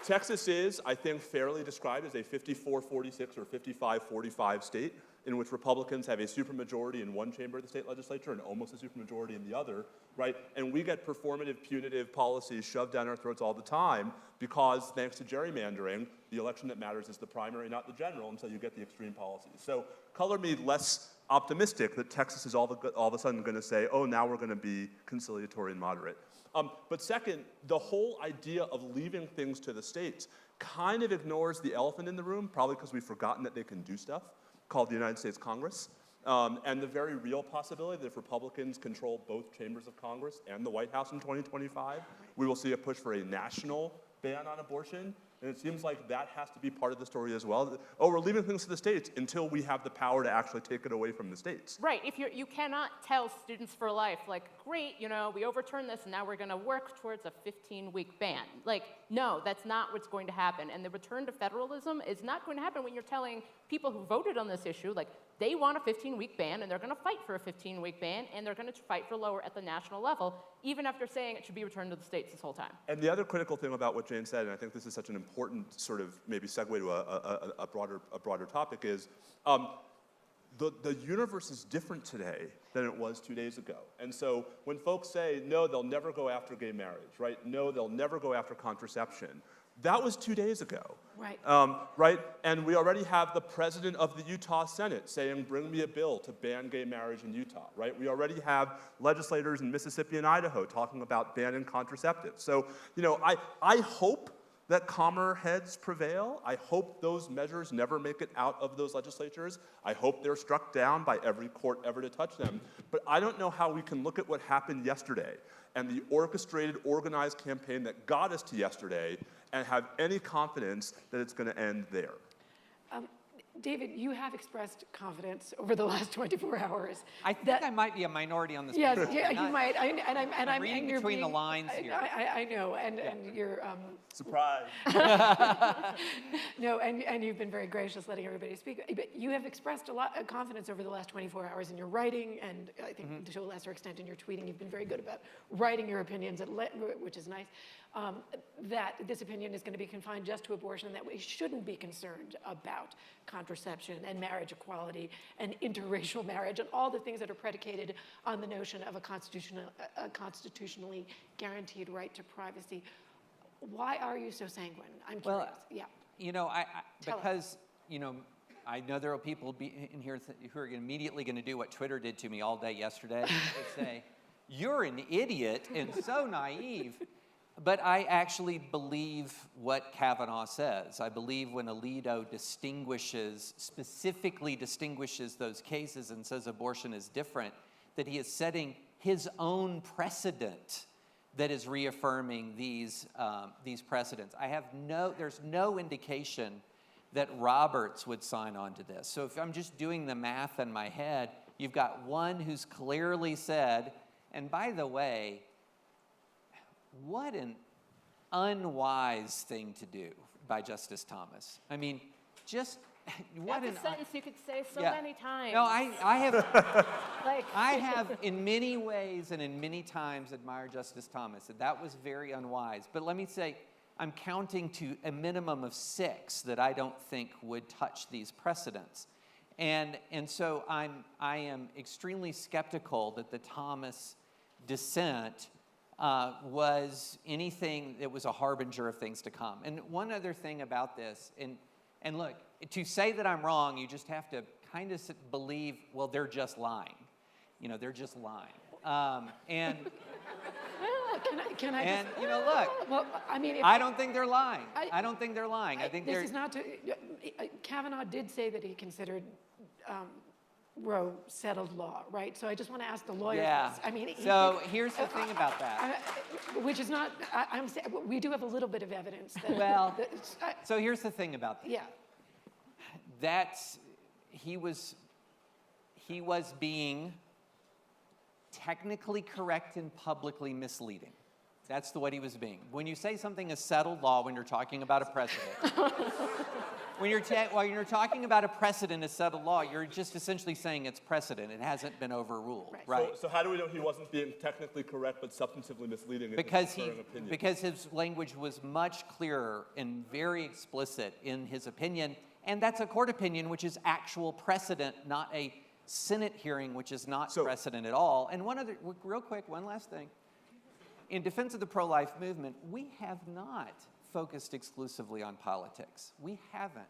Texas is, I think, fairly described as a 54-46 or 55-45 state, in which Republicans have a supermajority in one chamber of the state legislature and almost a supermajority in the other, right? And we get performative, punitive policies shoved down our throats all the time because, thanks to gerrymandering, the election that matters is the primary, not the general, and so you get the extreme policies. So color me less optimistic that Texas is all of a sudden going to say, oh, now we're going to be conciliatory and moderate. But second, the whole idea of leaving things to the states kind of ignores the elephant in the room, probably because we've forgotten that they can do stuff, called the United States Congress. And the very real possibility that if Republicans control both chambers of Congress and the White House in 2025, we will see a push for a national ban on abortion. And it seems like that has to be part of the story as well. Oh, we're leaving things to the states until we have the power to actually take it away from the states. Right, if you cannot tell Students for Life, like, great, you know, we overturned this and now we're gonna work towards a 15-week ban. Like, no, that's not what's going to happen. And the return to federalism is not going to happen when you're telling people who voted on this issue, like, they want a 15-week ban and they're gonna fight for a 15-week ban and they're gonna fight for lower at the national level, even after saying it should be returned to the states this whole time. And the other critical thing about what Jane said, and I think this is such an important sort of maybe segue to a broader topic, is the universe is different today than it was 2 days ago. And so when folks say, no, they'll never go after gay marriage, right? No, they'll never go after contraception. That was 2 days ago. Right. Right? And we already have the president of the Utah Senate saying, bring me a bill to ban gay marriage in Utah, right? We already have legislators in Mississippi and Idaho talking about banning contraceptives. So, you know, I hope that calmer heads prevail. I hope those measures never make it out of those legislatures. I hope they're struck down by every court ever to touch them. But I don't know how we can look at what happened yesterday and the orchestrated, organized campaign that got us to yesterday and have any confidence that it's going to end there. David, you have expressed confidence over the last 24 hours. I think I might be a minority on this. Yes, yeah, you might. I'm reading between the lines here. I know, and you're surprised. No, and you've been very gracious letting everybody speak. But you have expressed a lot of confidence over the last 24 hours in your writing, and I think to a lesser extent in your tweeting. You've been very good about writing your opinions, which is nice. That this opinion is going to be confined just to abortion, that we shouldn't be concerned about contraception and marriage equality and interracial marriage and all the things that are predicated on the notion of a constitutionally guaranteed right to privacy. Why are you so sanguine? I'm curious. Well, yeah. You know, because, you know, I know there are people in here who are immediately going to do what Twitter did to me all day yesterday. They say, you're an idiot and so naive. But I actually believe what Kavanaugh says. I believe when Alito specifically distinguishes those cases and says abortion is different, that he is setting his own precedent that is reaffirming these precedents. There's no indication that Roberts would sign on to this. So if I'm just doing the math in my head, you've got one who's clearly said, and by the way, what an unwise thing to do by Justice Thomas. I mean, just what That's a sentence you could say so many times. No, I have, I have in many ways and in many times admired Justice Thomas, and that was very unwise. But let me say, I'm counting to a minimum of 6 that I don't think would touch these precedents. And so I am extremely skeptical that the Thomas dissent was anything that was a harbinger of things to come. And one other thing about this, and look, to say that I'm wrong, you just have to kind of believe, well, they're just lying. You know, they're just lying. And can I and just, you know, look. Well, I mean, I don't think they're lying. I don't think they're lying. I think this they're. is not to. Kavanaugh did say that he considered Roe settled law, right? So I just want to ask the lawyers. Yeah. This. I mean, so here's the thing about that. Which is not. We do have a little bit of evidence. That, well, so here's the thing about that. Yeah. That's he was being technically correct and publicly misleading. That's what he was being. When you say something is settled law, when you're talking about a precedent, when you're talking about a precedent as settled law, you're just essentially saying it's precedent. It hasn't been overruled, right? So how do we know he wasn't being technically correct but substantively misleading? Because his language was much clearer and very explicit in his opinion, and that's a court opinion, which is actual precedent, not a Senate hearing, which is not precedent at all. And real quick, one last thing. In defense of the pro-life movement, we have not focused exclusively on politics. We haven't.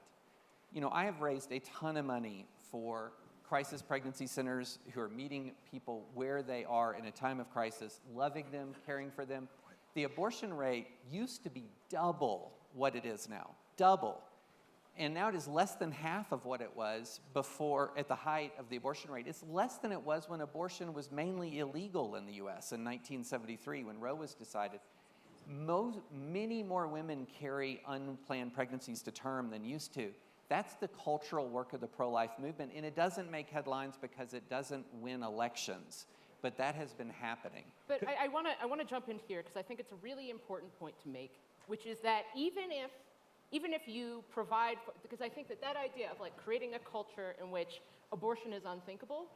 You know, I have raised a ton of money for crisis pregnancy centers who are meeting people where they are in a time of crisis, loving them, caring for them. The abortion rate used to be double what it is now, double. and now it is less than half of what it was before, at the height of the abortion rate. It's less than it was when abortion was mainly illegal in the US in 1973 when Roe was decided. Many more women carry unplanned pregnancies to term than used to. That's the cultural work of the pro-life movement, and it doesn't make headlines because it doesn't win elections, but that has been happening. But I want to jump in here because I think it's a really important point to make, which is that even if you provide, because I think that idea of like creating a culture in which abortion is unthinkable,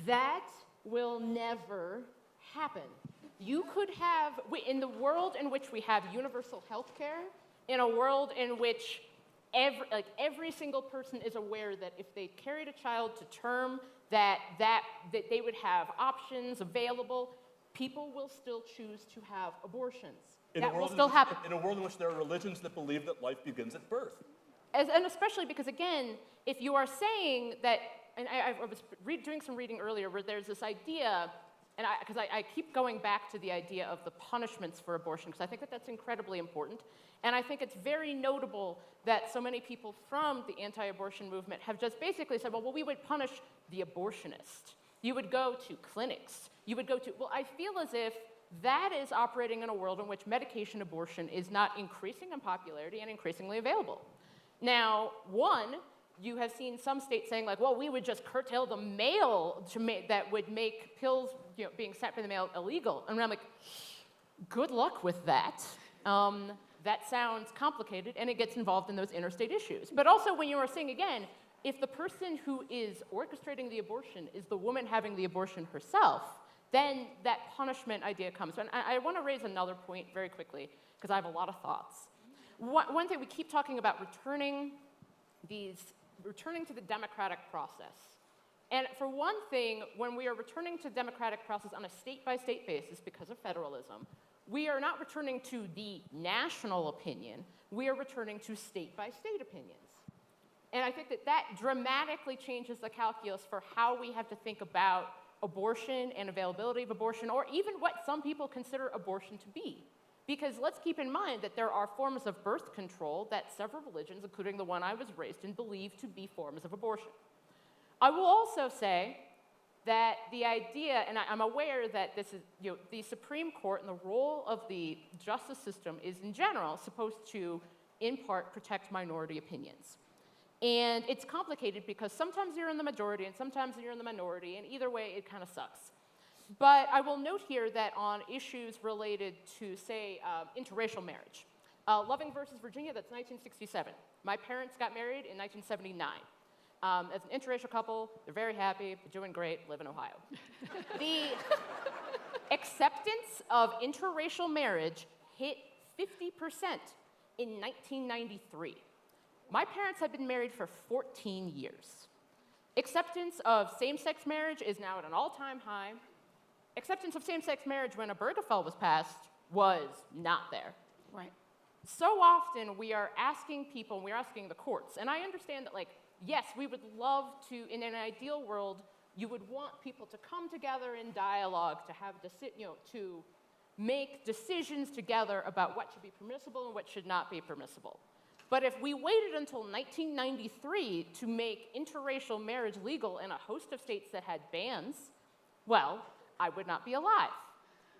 that will never happen. You could have, in the world in which we have universal health care, in a world in which every single person is aware that if they carried a child to term, that they would have options available, people will still choose to have abortions. That will still happen. In a world in which there are religions that believe that life begins at birth. And especially because, again, if you are saying that, and I was doing some reading earlier where there's this idea, and because I keep going back to the idea of the punishments for abortion, because I think that that's incredibly important. And I think it's very notable that so many people from the anti-abortion movement have just basically said, well, we would punish the abortionist. You would go to clinics. You would go to, well, I feel as if that is operating in a world in which medication abortion is not increasing in popularity and increasingly available. Now, you have seen some states saying like, well, we would just curtail the mail that would make pills being sent by the mail illegal. And I'm like, good luck with that. That sounds complicated, and it gets involved in those interstate issues. But also when you are saying, again, if the person who is orchestrating the abortion is the woman having the abortion herself, then that punishment idea comes. And I want to raise another point very quickly, because I have a lot of thoughts. One thing, we keep talking about returning to the democratic process. And for one thing, when we are returning to the democratic process on a state-by-state basis because of federalism, we are not returning to the national opinion, we are returning to state-by-state opinions. And I think that dramatically changes the calculus for how we have to think about abortion and availability of abortion, or even what some people consider abortion to be. Because let's keep in mind that there are forms of birth control that several religions, including the one I was raised in, believe to be forms of abortion. I will also say that the idea, and I'm aware that this is, the Supreme Court and the role of the justice system is in general supposed to, in part, protect minority opinions. And it's complicated because sometimes you're in the majority and sometimes you're in the minority, and either way, it kind of sucks. But I will note here that on issues related to, say, interracial marriage, Loving versus Virginia, that's 1967. My parents got married in 1979. As an interracial couple, they're very happy, they're doing great, live in Ohio. The acceptance of interracial marriage hit 50% in 1993. My parents had been married for 14 years. Acceptance of same-sex marriage is now at an all-time high. Acceptance of same-sex marriage when Obergefell was passed was not there. Right. So often we are asking people, and we're asking the courts, and I understand that, like, yes, we would love to, in an ideal world, you would want people to come together in dialogue, to have, to make decisions together about what should be permissible and what should not be permissible. But if we waited until 1993 to make interracial marriage legal in a host of states that had bans, well, I would not be alive.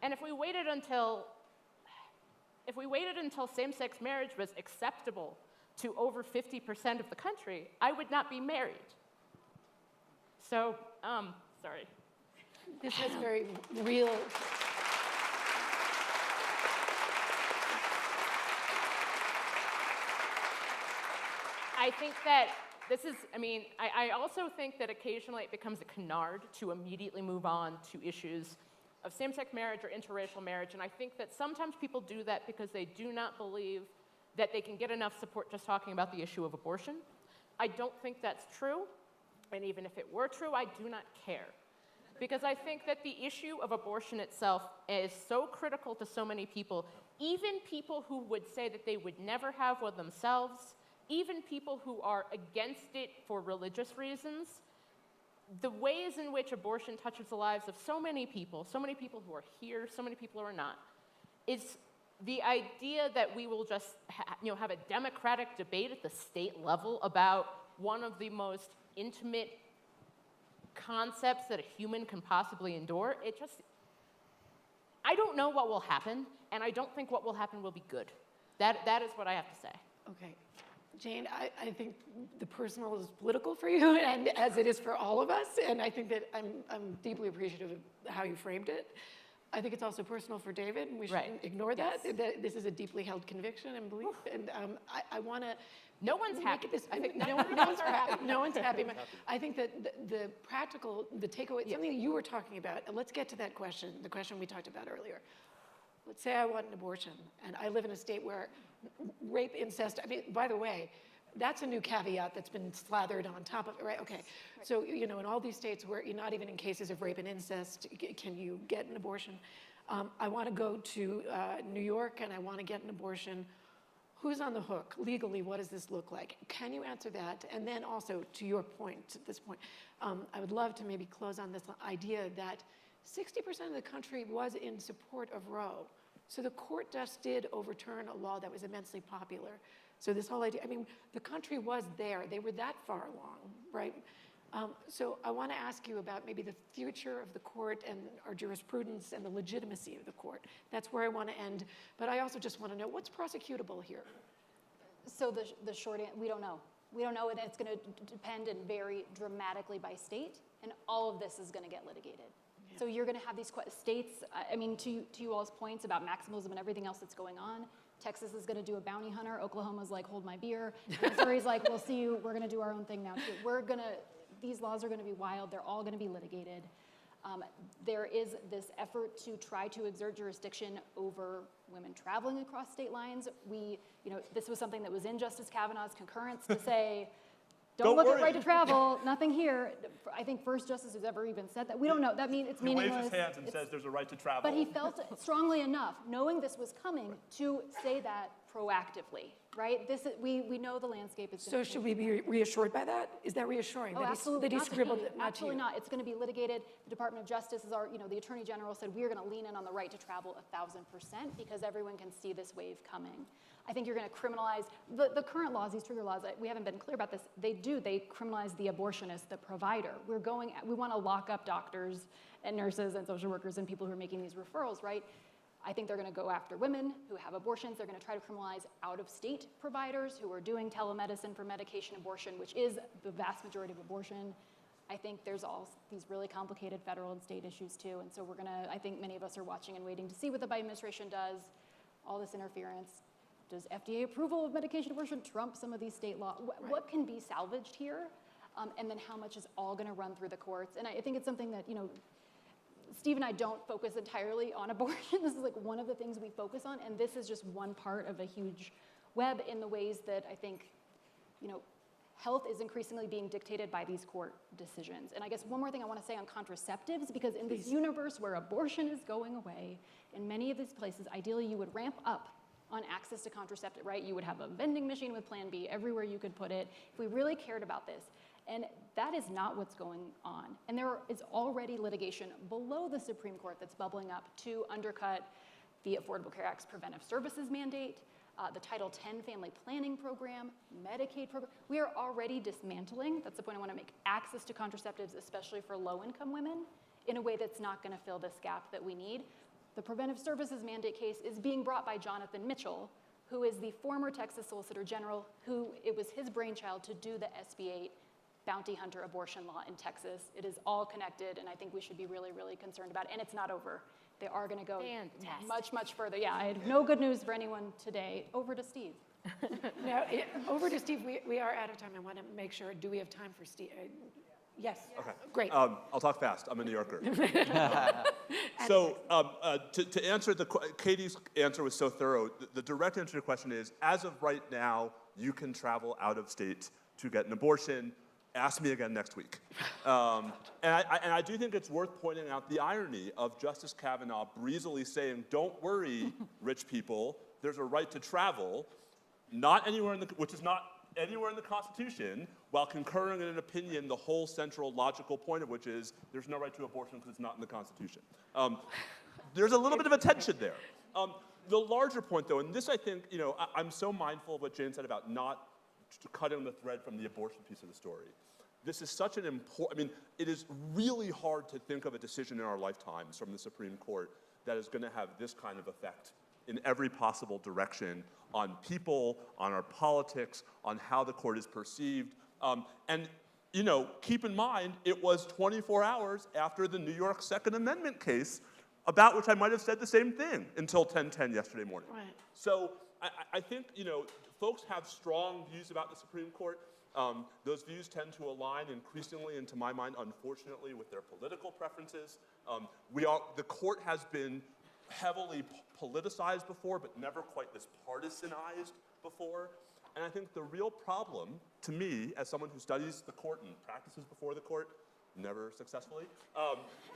And if we waited until same-sex marriage was acceptable to over 50% of the country, I would not be married. So, sorry. This is very real. I think that this is, I also think that occasionally it becomes a canard to immediately move on to issues of same-sex marriage or interracial marriage, and I think that sometimes people do that because they do not believe that they can get enough support just talking about the issue of abortion. I don't think that's true, and even if it were true, I do not care. Because I think that the issue of abortion itself is so critical to so many people, even people who would say that they would never have one themselves, even people who are against it for religious reasons. The ways in which abortion touches the lives of so many people who are here, so many people who are not, is the idea that we will just have a democratic debate at the state level about one of the most intimate concepts that a human can possibly endure, I don't know what will happen, and I don't think what will happen will be good. That is what I have to say. Okay. Jane, I think the personal is political for you, and as it is for all of us, and I think that I'm deeply appreciative of how you framed it. I think it's also personal for David, and we shouldn't ignore that. Yes. That this is a deeply held conviction and belief, and I want to. No one's happy. I think no one's happy. No one's happy. I think that the practical, the takeaway, something that you were talking about, and let's get to that question, the question we talked about earlier. Let's say I want an abortion, and I live in a state where rape, incest, I mean, by the way, that's a new caveat that's been slathered on top of it, right? Okay, so, in all these states where you're not even in cases of rape and incest, can you get an abortion? I want to go to New York and I want to get an abortion. Who's on the hook? Legally, what does this look like? Can you answer that? And then also, to your point, at this point, I would love to maybe close on this idea that 60% of the country was in support of Roe. So the court just did overturn a law that was immensely popular. So this whole idea, I mean, the country was there. They were that far along, right? So I want to ask you about maybe the future of the court and our jurisprudence and the legitimacy of the court. That's where I want to end. But I also just want to know, what's prosecutable here? So the short answer, we don't know. We don't know, and it's going to depend and vary dramatically by state, and all of this is going to get litigated. So you're going to have these states, I mean, to you all's points about maximalism and everything else that's going on, Texas is going to do a bounty hunter. Oklahoma's like, hold my beer. Missouri's like, we'll see you. We're going to do our own thing now, too. These laws are going to be wild. They're all going to be litigated. There is this effort to try to exert jurisdiction over women traveling across state lines. This was something that was in Justice Kavanaugh's concurrence to say, don't look at right to travel, nothing here. I think first justice has ever even said that. We don't know. That means it's meaningless. He waves his hands and says there's a right to travel. But he felt strongly enough, knowing this was coming, to say that proactively, right? We know the landscape is going to change. So should we be reassured by that? Is that reassuring? Oh, that absolutely. That he scribbled it, not absolutely not. It's going to be litigated. The Department of Justice is the Attorney General said we are going to lean in on the right to travel 1,000% because everyone can see this wave coming. I think you're going to criminalize the current laws, these trigger laws. We haven't been clear about this. They criminalize the abortionist, the provider. We want to lock up doctors and nurses and social workers and people who are making these referrals, right? I think they're going to go after women who have abortions. They're going to try to criminalize out-of-state providers who are doing telemedicine for medication abortion, which is the vast majority of abortion. I think there's all these really complicated federal and state issues too. And so I think many of us are watching and waiting to see what the Biden administration does, all this interference. Does FDA approval of medication abortion trump some of these state laws? What can be salvaged here? And then how much is all going to run through the courts? And I think it's something that, Steve and I don't focus entirely on abortion. This is like one of the things we focus on, and this is just one part of a huge web in the ways that I think, health is increasingly being dictated by these court decisions. And I guess one more thing I want to say on contraceptives, because in this universe where abortion is going away, in many of these places, ideally you would ramp up on access to contraceptive, right? You would have a vending machine with Plan B everywhere you could put it, if we really cared about this. And that is not what's going on. And there is already litigation below the Supreme Court that's bubbling up to undercut the Affordable Care Act's preventive services mandate, the Title X family planning program, Medicaid program. We are already dismantling, that's the point I want to make, access to contraceptives, especially for low-income women, in a way that's not going to fill this gap that we need. The preventive services mandate case is being brought by Jonathan Mitchell, who is the former Texas Solicitor General, who it was his brainchild to do the SB 8 bounty hunter abortion law in Texas. It is all connected, and I think we should be really, really concerned about it. And it's not over. They are going to go much, much further. Yeah, I had no good news for anyone today. Over to Steve. Now, over to Steve. We are out of time. I want to make sure. Do we have time for Steve? Yes. Okay. Great. I'll talk fast. I'm a New Yorker. So to answer Katie's answer was so thorough. The direct answer to your question is, as of right now, you can travel out of state to get an abortion. Ask me again next week. And I do think it's worth pointing out the irony of Justice Kavanaugh breezily saying, don't worry, rich people, there's a right to travel, which is not anywhere in the Constitution, while concurring in an opinion, the whole central logical point of which is there's no right to abortion because it's not in the Constitution. There's a little bit of a tension there. the larger point, though, and this I think, I'm so mindful of what Jane said about not cutting the thread from the abortion piece of the story. This is such an important, it is really hard to think of a decision in our lifetimes from the Supreme Court that is going to have this kind of effect in every possible direction on people, on our politics, on how the court is perceived. And keep in mind, it was 24 hours after the New York Second Amendment case, about which I might have said the same thing until 10:10 yesterday morning. Right. So I think, folks have strong views about the Supreme Court. Those views tend to align increasingly, and to my mind, unfortunately, with their political preferences. The court has been heavily politicized before, but never quite this partisanized before. And I think the real problem, to me, as someone who studies the court and practices before the court, never successfully,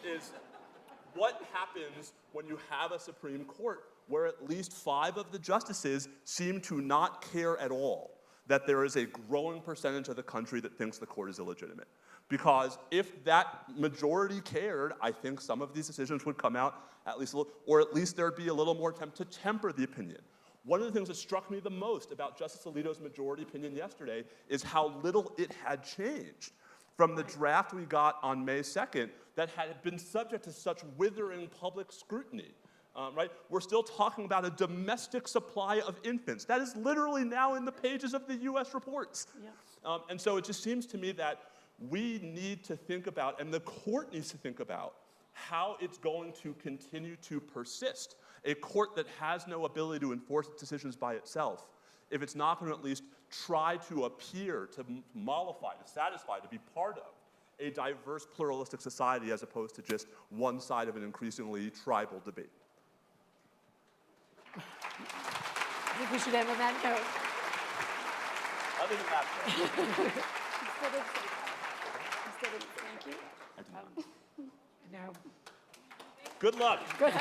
is what happens when you have a Supreme Court where at least 5 of the justices seem to not care at all that there is a growing percentage of the country that thinks the court is illegitimate. Because if that majority cared, I think some of these decisions would come out at least a little, or at least there'd be a little more attempt to temper the opinion. One of the things that struck me the most about Justice Alito's majority opinion yesterday is how little it had changed from the draft we got on May 2nd that had been subject to such withering public scrutiny. Right? We're still talking about a domestic supply of infants. That is literally now in the pages of the US reports. Yep. And so it just seems to me that we need to think about, and the court needs to think about, how it's going to continue to persist. A court that has no ability to enforce its decisions by itself, if it's not going to at least try to appear, to mollify, to satisfy, to be part of a diverse, pluralistic society as opposed to just one side of an increasingly tribal debate. I think we should end on that note. Other than that, Instead of thank you. No. Good luck. Good.